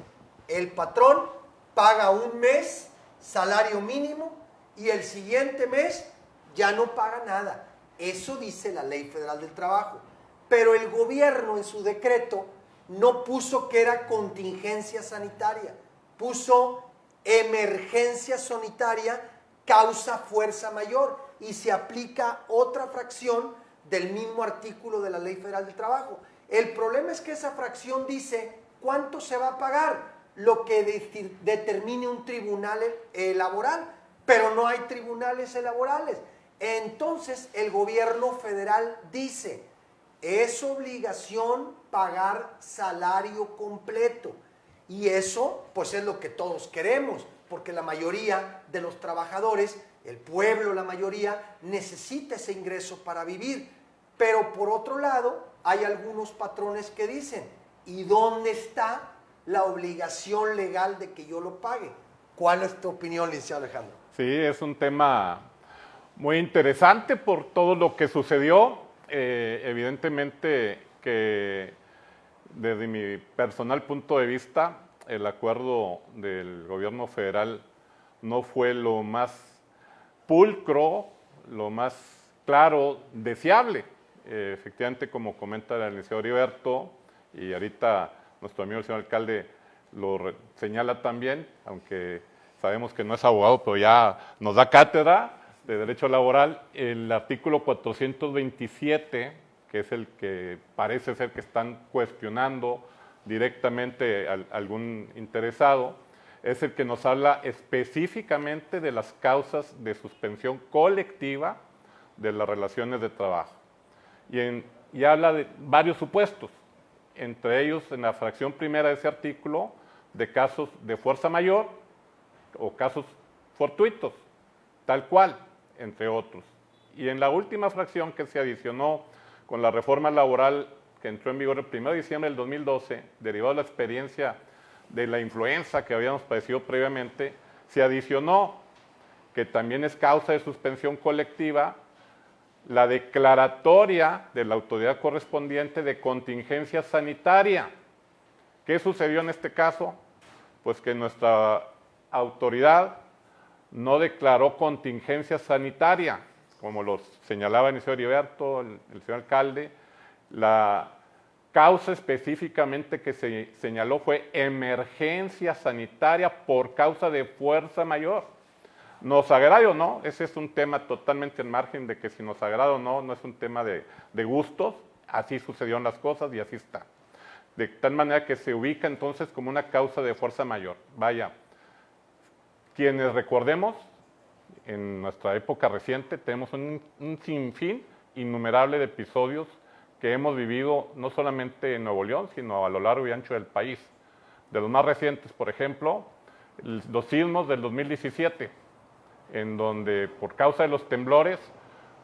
Speaker 1: el patrón paga un mes salario mínimo y el siguiente mes ya no paga nada. Eso dice la Ley Federal del Trabajo. Pero el gobierno en su decreto no puso que era contingencia sanitaria, puso emergencia sanitaria causa fuerza mayor y se aplica otra fracción del mismo artículo de la Ley Federal del Trabajo. El problema es que esa fracción dice cuánto se va a pagar, lo que determine un tribunal laboral, pero no hay tribunales laborales. Entonces el gobierno federal dice, es obligación pagar salario completo. Y eso pues es lo que todos queremos, porque la mayoría de los trabajadores, el pueblo, la mayoría, necesita ese ingreso para vivir. Pero por otro lado, hay algunos patrones que dicen, ¿y dónde está la obligación legal de que yo lo pague? ¿Cuál es tu opinión, licenciado Alejandro?
Speaker 2: Sí, es un tema muy interesante por todo lo que sucedió. Evidentemente que desde mi personal punto de vista, el acuerdo del gobierno federal no fue lo más pulcro, lo más claro, deseable. Efectivamente, como comenta el licenciado Heriberto, y ahorita nuestro amigo el señor alcalde lo señala también, aunque sabemos que no es abogado, pero ya nos da cátedra de derecho laboral, el artículo 427, que es el que parece ser que están cuestionando directamente a algún interesado, es el que nos habla específicamente de las causas de suspensión colectiva de las relaciones de trabajo. Y habla de varios supuestos, entre ellos en la fracción primera de ese artículo, de casos de fuerza mayor o casos fortuitos, tal cual, entre otros. Y en la última fracción que se adicionó con la reforma laboral que entró en vigor el 1 de diciembre del 2012, derivado de la experiencia de la influenza que habíamos padecido previamente, se adicionó que también es causa de suspensión colectiva la declaratoria de la autoridad correspondiente de contingencia sanitaria. ¿Qué sucedió en este caso? Pues que nuestra autoridad no declaró contingencia sanitaria, como lo señalaba el señor Heriberto, el señor alcalde. La causa específicamente que se señaló fue emergencia sanitaria por causa de fuerza mayor. Nos agrade o no, ese es un tema totalmente al margen de que si nos agrada o no, no es un tema de gustos, así sucedieron las cosas y así está. De tal manera que se ubica entonces como una causa de fuerza mayor. Vaya, quienes recordemos, en nuestra época reciente tenemos un sinfín innumerable de episodios que hemos vivido no solamente en Nuevo León, sino a lo largo y ancho del país. De los más recientes, por ejemplo, los sismos del 2017, en donde por causa de los temblores,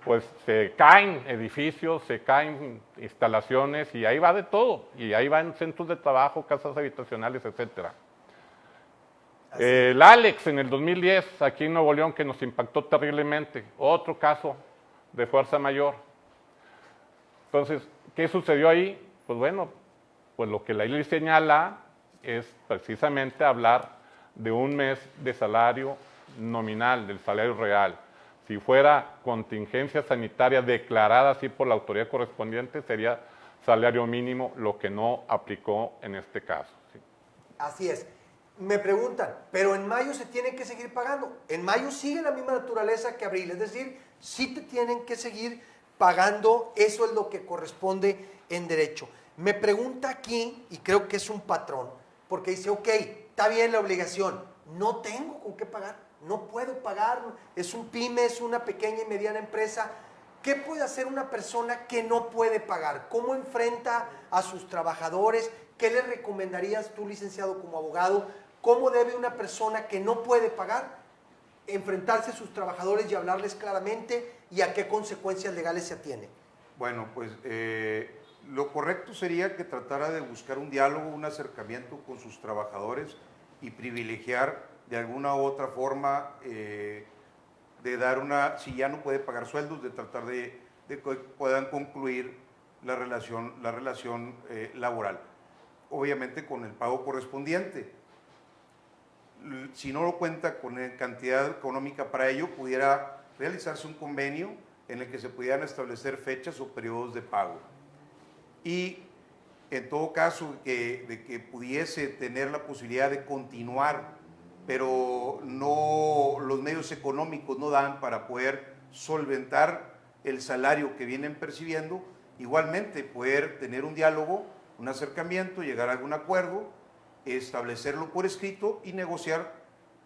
Speaker 2: pues se caen edificios, se caen instalaciones y ahí va de todo. Y ahí van centros de trabajo, casas habitacionales, etcétera. El Alex en el 2010, aquí en Nuevo León, que nos impactó terriblemente. Otro caso de fuerza mayor. Entonces, ¿qué sucedió ahí? Pues bueno, pues lo que la ley señala es precisamente hablar de un mes de salario nominal, del salario real. Si fuera contingencia sanitaria declarada así por la autoridad correspondiente, sería salario mínimo, lo que no aplicó en este caso. ¿Sí?
Speaker 1: Así es. Me preguntan, pero en mayo se tiene que seguir pagando. En mayo sigue la misma naturaleza que abril, es decir, sí te tienen que seguir pagando, eso es lo que corresponde en derecho. Me pregunta aquí, y creo que es un patrón, porque dice, ok, está bien la obligación, no tengo con qué pagar, no puedo pagar, es un pyme, es una pequeña y mediana empresa. ¿Qué puede hacer una persona que no puede pagar? ¿Cómo enfrenta a sus trabajadores? ¿Qué le recomendarías tú, licenciado, como abogado? ¿Cómo debe una persona que no puede pagar enfrentarse a sus trabajadores y hablarles claramente, y a qué consecuencias legales se atiene?
Speaker 3: Bueno, pues lo correcto sería que tratara de buscar un diálogo, un acercamiento con sus trabajadores y privilegiar de alguna u otra forma de dar una, si ya no puede pagar sueldos, de tratar de que puedan concluir la relación laboral, obviamente con el pago correspondiente. Si no lo cuenta con cantidad económica para ello, pudiera realizarse un convenio en el que se pudieran establecer fechas o periodos de pago. Y en todo caso de que pudiese tener la posibilidad de continuar, pero no, los medios económicos no dan para poder solventar el salario que vienen percibiendo, igualmente poder tener un diálogo, un acercamiento, llegar a algún acuerdo, establecerlo por escrito y negociar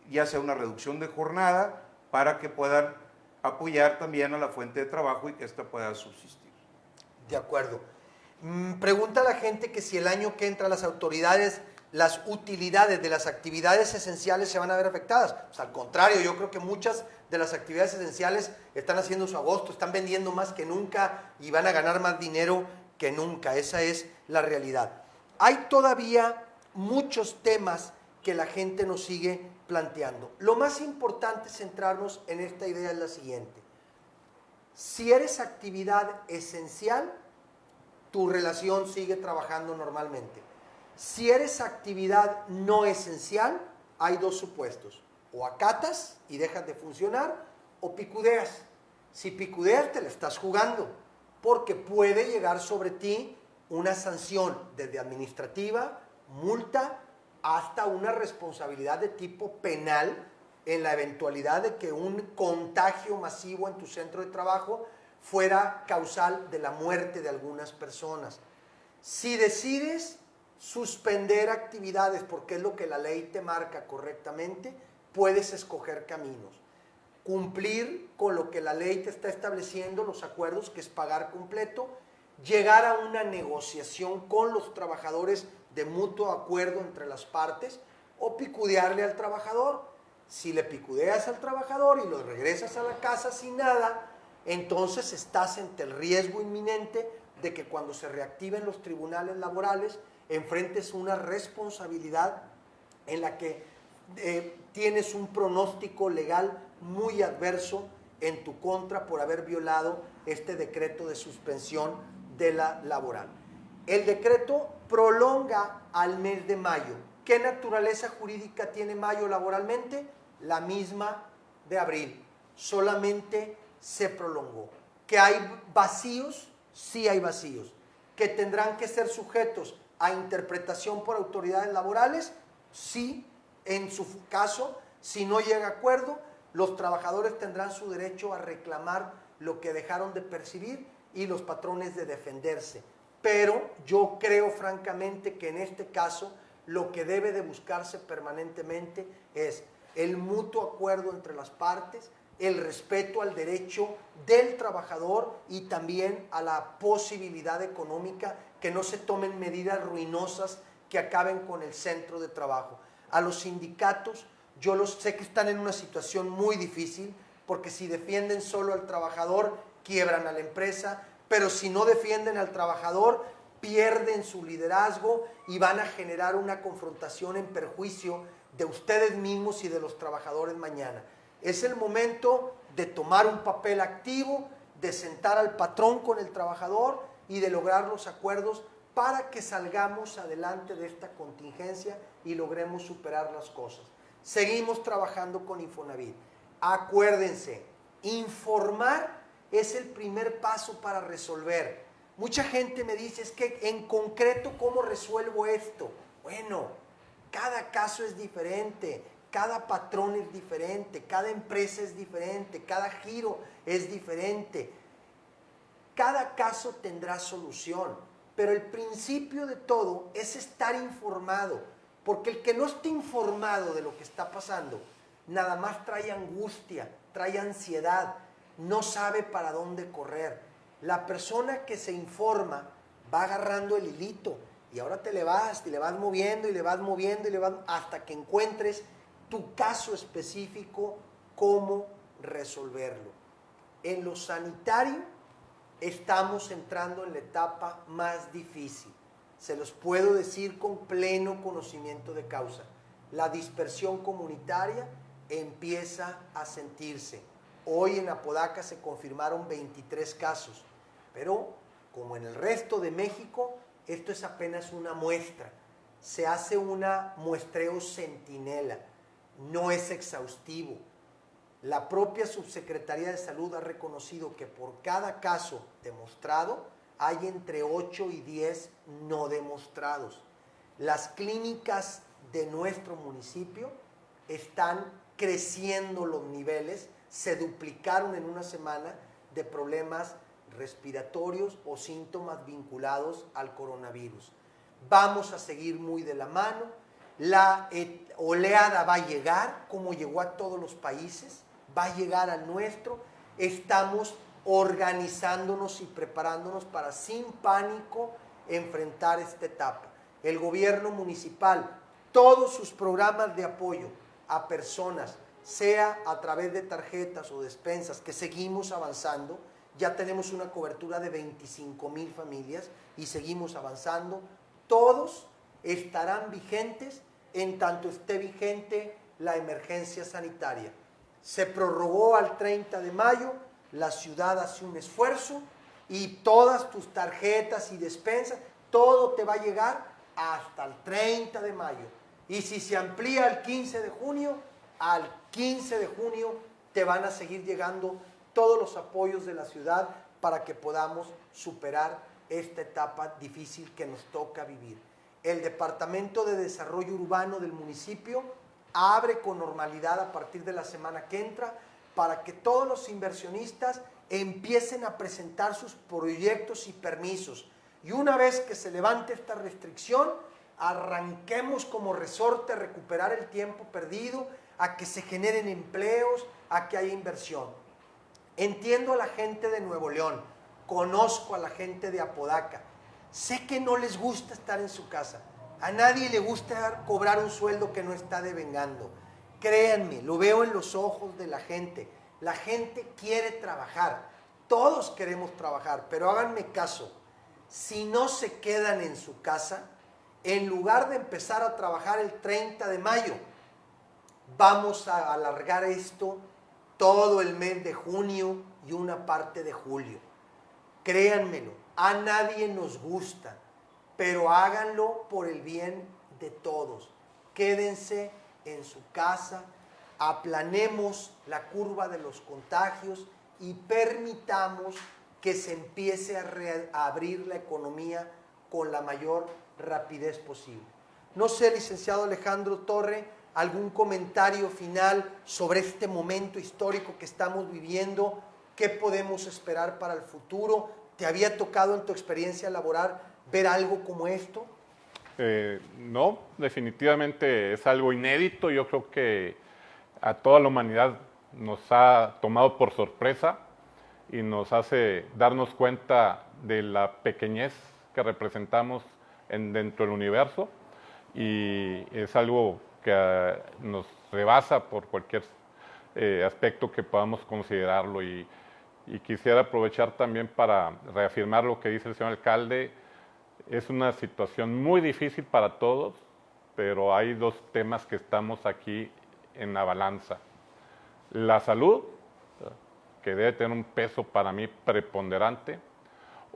Speaker 3: ya sea una reducción de jornada para que puedan apoyar también a la fuente de trabajo y que ésta pueda subsistir.
Speaker 1: De acuerdo. Pregunta a la gente que si el año que entra las autoridades, las utilidades de las actividades esenciales se van a ver afectadas. Pues al contrario, yo creo que muchas de las actividades esenciales están haciendo su agosto, están vendiendo más que nunca y van a ganar más dinero que nunca. Esa es la realidad. Hay todavía muchos temas que la gente nos sigue planteando. Lo más importante centrarnos en esta idea es la siguiente. Si eres actividad esencial, tu relación sigue trabajando normalmente. Si eres actividad no esencial, hay dos supuestos. O acatas y dejas de funcionar, o picudeas. Si picudeas, te la estás jugando, porque puede llegar sobre ti una sanción desde administrativa, multa, hasta una responsabilidad de tipo penal en la eventualidad de que un contagio masivo en tu centro de trabajo fuera causal de la muerte de algunas personas. Si decides suspender actividades porque es lo que la ley te marca correctamente, puedes escoger caminos. Cumplir con lo que la ley te está estableciendo, los acuerdos, que es pagar completo, llegar a una negociación con los trabajadores de mutuo acuerdo entre las partes, o picudearle al trabajador. Si le picudeas al trabajador y lo regresas a la casa sin nada, entonces estás ante el riesgo inminente de que cuando se reactiven los tribunales laborales enfrentes una responsabilidad en la que tienes un pronóstico legal muy adverso en tu contra por haber violado este decreto de suspensión de la laboral. El decreto prolonga al mes de mayo. ¿Qué naturaleza jurídica tiene mayo laboralmente? La misma de abril. Solamente se prolongó. ¿Que hay vacíos? Sí hay vacíos. ¿Que tendrán que ser sujetos a interpretación por autoridades laborales? Sí, en su caso, si no llega a acuerdo, los trabajadores tendrán su derecho a reclamar lo que dejaron de percibir y los patrones de defenderse. Pero yo creo francamente que en este caso lo que debe de buscarse permanentemente es el mutuo acuerdo entre las partes, el respeto al derecho del trabajador y también a la posibilidad económica, que no se tomen medidas ruinosas que acaben con el centro de trabajo. A los sindicatos, yo los sé que están en una situación muy difícil, porque si defienden solo al trabajador, quiebran a la empresa, pero si no defienden al trabajador, pierden su liderazgo y van a generar una confrontación en perjuicio de ustedes mismos y de los trabajadores mañana. Es el momento de tomar un papel activo, de sentar al patrón con el trabajador y de lograr los acuerdos para que salgamos adelante de esta contingencia y logremos superar las cosas. Seguimos trabajando con Infonavit. Acuérdense, informar es el primer paso para resolver. Mucha gente me dice, es que en concreto, ¿cómo resuelvo esto? Bueno, cada caso es diferente, cada patrón es diferente, cada empresa es diferente, cada giro es diferente. Cada caso tendrá solución, pero el principio de todo es estar informado, porque el que no esté informado de lo que está pasando nada más trae angustia, trae ansiedad, no sabe para dónde correr. La persona que se informa va agarrando el hilito y ahora te le vas moviendo y le vas moviendo y le vas hasta que encuentres tu caso específico, cómo resolverlo. En lo sanitario estamos entrando en la etapa más difícil. Se los puedo decir con pleno conocimiento de causa. La dispersión comunitaria empieza a sentirse. Hoy en Apodaca se confirmaron 23 casos, pero como en el resto de México, esto es apenas una muestra. Se hace un muestreo centinela, no es exhaustivo. La propia Subsecretaría de Salud ha reconocido que por cada caso demostrado hay entre 8 y 10 no demostrados. Las clínicas de nuestro municipio están creciendo los niveles, se duplicaron en una semana de problemas respiratorios o síntomas vinculados al coronavirus. Vamos a seguir muy de la mano. La oleada va a llegar, como llegó a todos los países, va a llegar al nuestro. Estamos organizándonos y preparándonos para, sin pánico, enfrentar esta etapa. El gobierno municipal, todos sus programas de apoyo a personas, sea a través de tarjetas o despensas, que seguimos avanzando, ya tenemos una cobertura de 25,000 familias y seguimos avanzando, todos estarán vigentes en tanto esté vigente la emergencia sanitaria. Se prorrogó al 30 de mayo, la ciudad hace un esfuerzo y todas tus tarjetas y despensas, todo te va a llegar hasta el 30 de mayo. Y si se amplía al 15 de junio, al 15 de junio te van a seguir llegando todos los apoyos de la ciudad para que podamos superar esta etapa difícil que nos toca vivir. El Departamento de Desarrollo Urbano del municipio abre con normalidad a partir de la semana que entra para que todos los inversionistas empiecen a presentar sus proyectos y permisos. Y una vez que se levante esta restricción, arranquemos como resorte a recuperar el tiempo perdido, a que se generen empleos, a que haya inversión. Entiendo a la gente de Nuevo León, conozco a la gente de Apodaca, sé que no les gusta estar en su casa, a nadie le gusta cobrar un sueldo que no está devengando. Créanme, lo veo en los ojos de la gente quiere trabajar, todos queremos trabajar, pero háganme caso, si no se quedan en su casa, en lugar de empezar a trabajar el 30 de mayo, vamos a alargar esto todo el mes de junio y una parte de julio. Créanmelo, a nadie nos gusta, pero háganlo por el bien de todos. Quédense en su casa, aplanemos la curva de los contagios y permitamos que se empiece a abrir la economía con la mayor rapidez posible. No sé, licenciado Alejandro Torre, algún comentario final sobre este momento histórico que estamos viviendo, qué podemos esperar para el futuro. ¿Te había tocado en tu experiencia laboral ver algo como esto?
Speaker 2: No, definitivamente es algo inédito. Yo creo que a toda la humanidad nos ha tomado por sorpresa y nos hace darnos cuenta de la pequeñez que representamos dentro del universo, y es algo que nos rebasa por cualquier aspecto que podamos considerarlo. Y quisiera aprovechar también para reafirmar lo que dice el señor alcalde. Es una situación muy difícil para todos, pero hay dos temas que estamos aquí en la balanza. La salud, que debe tener un peso para mí preponderante,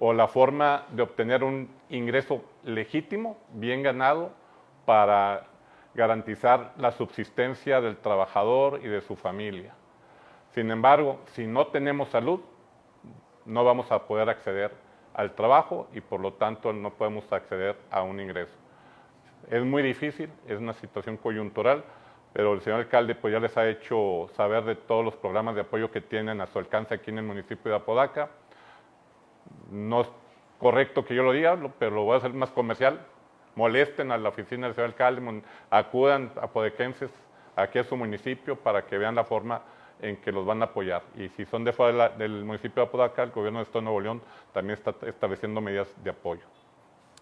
Speaker 2: o la forma de obtener un ingreso legítimo, bien ganado, para garantizar la subsistencia del trabajador y de su familia. Sin embargo, si no tenemos salud, no vamos a poder acceder al trabajo y por lo tanto no podemos acceder a un ingreso. Es muy difícil, es una situación coyuntural, pero el señor alcalde pues ya les ha hecho saber de todos los programas de apoyo que tienen a su alcance aquí en el municipio de Apodaca. No es correcto que yo lo diga, pero lo voy a hacer más comercial. Molesten a la oficina del señor alcalde, acudan apodaquenses aquí a su municipio para que vean la forma en que los van a apoyar. Y si son de fuera del municipio de Apodaca, el gobierno del Estado de Nuevo León también está estableciendo medidas de apoyo.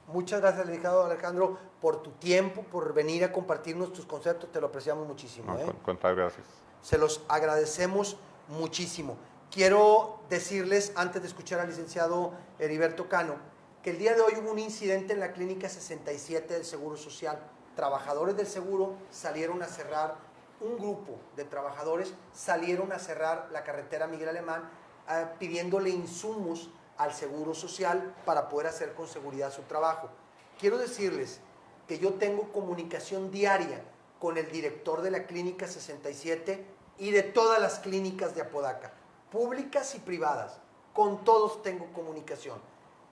Speaker 1: Muchas gracias, licenciado Alejandro, por tu tiempo, por venir a compartirnos tus conceptos, te lo apreciamos muchísimo.
Speaker 2: No, gracias.
Speaker 1: Se los agradecemos muchísimo. Quiero decirles, antes de escuchar al licenciado Heriberto Cano, que el día de hoy hubo un incidente en la Clínica 67 del Seguro Social. Trabajadores del seguro salieron a cerrar, un grupo de trabajadores salieron a cerrar la carretera Miguel Alemán pidiéndole insumos al Seguro Social para poder hacer con seguridad su trabajo. Quiero decirles que yo tengo comunicación diaria con el director de la Clínica 67 y de todas las clínicas de Apodaca, públicas y privadas. Con todos tengo comunicación.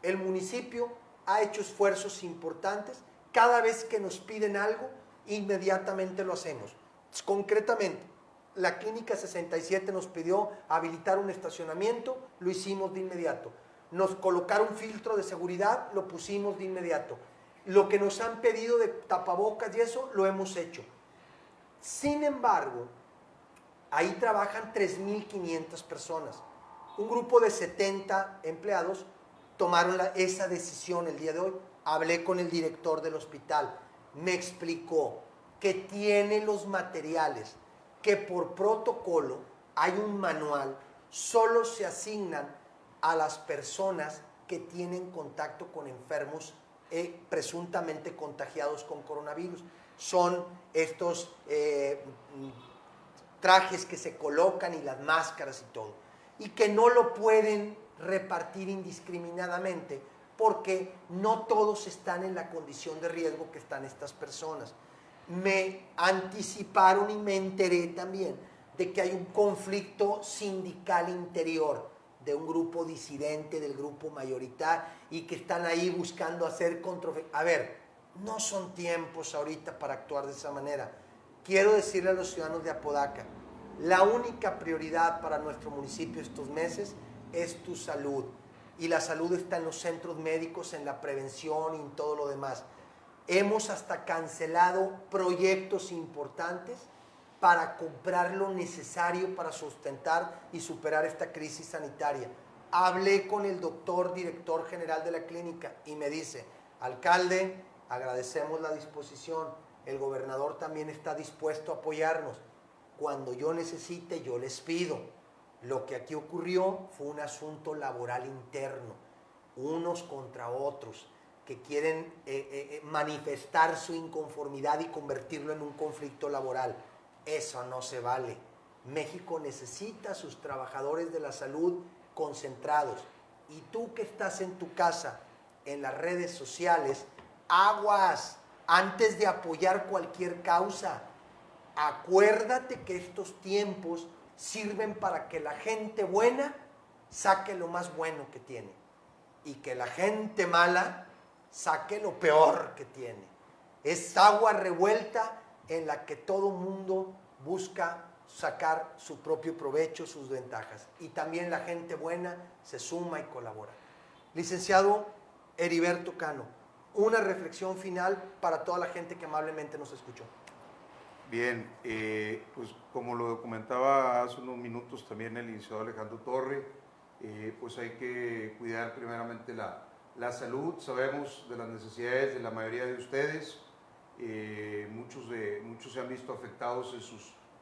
Speaker 1: El municipio ha hecho esfuerzos importantes. Cada vez que nos piden algo, inmediatamente lo hacemos. Concretamente, la Clínica 67 nos pidió habilitar un estacionamiento, lo hicimos de inmediato. Nos colocaron filtro de seguridad, lo pusimos de inmediato. Lo que nos han pedido de tapabocas y eso, lo hemos hecho. Sin embargo, ahí trabajan 3.500 personas. Un grupo de 70 empleados tomaron esa decisión el día de hoy. Hablé con el director del hospital, me explicó que tiene los materiales, que por protocolo hay un manual, solo se asignan a las personas que tienen contacto con enfermos presuntamente contagiados con coronavirus. Son estos trajes que se colocan y las máscaras y todo, y que no lo pueden repartir indiscriminadamente porque no todos están en la condición de riesgo que están estas personas. Me anticiparon y me enteré también de que hay un conflicto sindical interior de un grupo disidente, del grupo mayoritario, y que están ahí buscando hacer A ver, no son tiempos ahorita para actuar de esa manera. Quiero decirle a los ciudadanos de Apodaca, la única prioridad para nuestro municipio estos meses es tu salud. Y la salud está en los centros médicos, en la prevención y en todo lo demás. Hemos hasta cancelado proyectos importantes para comprar lo necesario para sustentar y superar esta crisis sanitaria. Hablé con el director general de la clínica y me dice, alcalde, agradecemos la disposición, el gobernador también está dispuesto a apoyarnos. Cuando yo necesite, yo les pido. Lo que aquí ocurrió fue un asunto laboral interno, unos contra otros, que quieren manifestar su inconformidad y convertirlo en un conflicto laboral. Eso no se vale. México necesita a sus trabajadores de la salud concentrados. Y tú que estás en tu casa, en las redes sociales, aguas, antes de apoyar cualquier causa, acuérdate que estos tiempos sirven para que la gente buena saque lo más bueno que tiene y que la gente mala saque lo peor que tiene. Es agua revuelta en la que todo mundo busca sacar su propio provecho, sus ventajas. Y también la gente buena se suma y colabora. Licenciado Heriberto Cano, una reflexión final para toda la gente que amablemente nos escuchó.
Speaker 3: Bien, pues como lo documentaba hace unos minutos también el licenciado Alejandro Torre, pues hay que cuidar primeramente la salud. Sabemos de las necesidades de la mayoría de ustedes, muchos se han visto afectados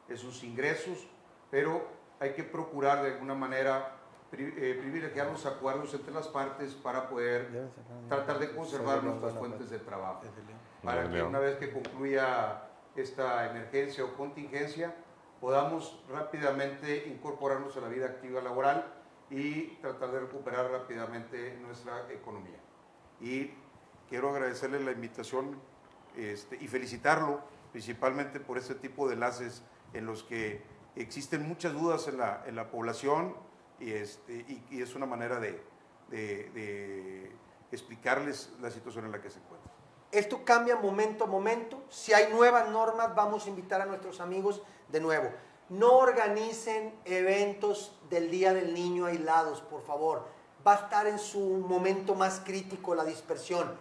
Speaker 3: en sus ingresos, pero hay que procurar de alguna manera privilegiar los acuerdos entre las partes para poder tratar de conservar nuestras fuentes de trabajo, para que una vez que concluya esta emergencia o contingencia, podamos rápidamente incorporarnos a la vida activa laboral y tratar de recuperar rápidamente nuestra economía. Y quiero agradecerle la invitación y felicitarlo principalmente por este tipo de enlaces en los que existen muchas dudas en la población y es una manera de explicarles la situación en la que se encuentra.
Speaker 1: Esto cambia momento a momento. Si hay nuevas normas, vamos a invitar a nuestros amigos de nuevo. No organicen eventos del Día del Niño aislados, por favor. Va a estar en su momento más crítico la dispersión.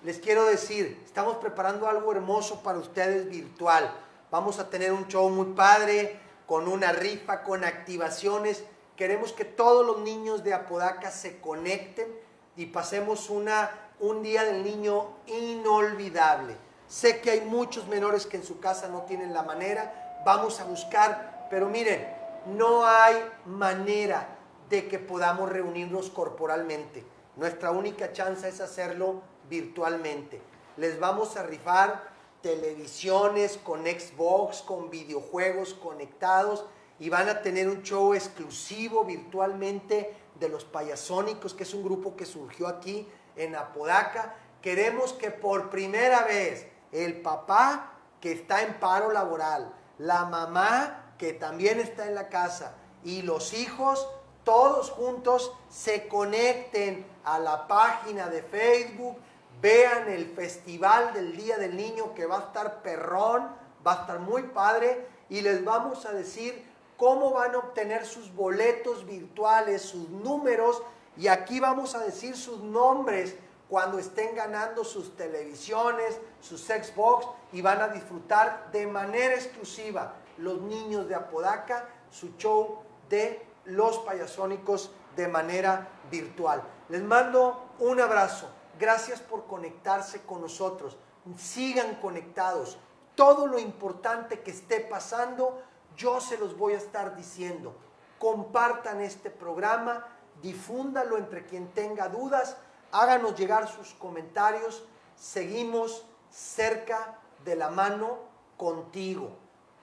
Speaker 1: Les quiero decir, estamos preparando algo hermoso para ustedes virtual. Vamos a tener un show muy padre, con una rifa, con activaciones. Queremos que todos los niños de Apodaca se conecten y pasemos un día del niño inolvidable. Sé que hay muchos menores que en su casa no tienen la manera, vamos a buscar, pero miren, no hay manera de que podamos reunirnos corporalmente. Nuestra única chance es hacerlo virtualmente. Les vamos a rifar televisiones con Xbox, con videojuegos conectados, y van a tener un show exclusivo virtualmente de los Payasónicos, que es un grupo que surgió aquí en Apodaca. Queremos que por primera vez el papá que está en paro laboral, la mamá que también está en la casa y los hijos, todos juntos se conecten a la página de Facebook, vean el festival del Día del Niño, que va a estar perrón, va a estar muy padre, y les vamos a decir cómo van a obtener sus boletos virtuales, sus números, y aquí vamos a decir sus nombres cuando estén ganando sus televisiones, sus Xbox, y van a disfrutar de manera exclusiva los niños de Apodaca su show de los Payasónicos de manera virtual. Les mando un abrazo. Gracias por conectarse con nosotros. Sigan conectados. Todo lo importante que esté pasando, yo se los voy a estar diciendo. Compartan este programa, difúndalo entre quien tenga dudas, háganos llegar sus comentarios. Seguimos cerca de la mano contigo.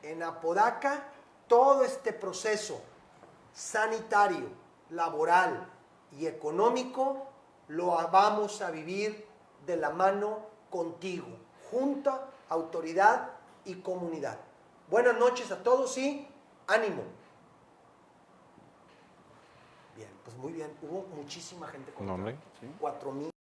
Speaker 1: En Apodaca, todo este proceso sanitario, laboral y económico lo vamos a vivir de la mano contigo, junta, autoridad y comunidad. Buenas noches a todos y ánimo. Bien, pues muy bien, hubo muchísima gente con 4,000.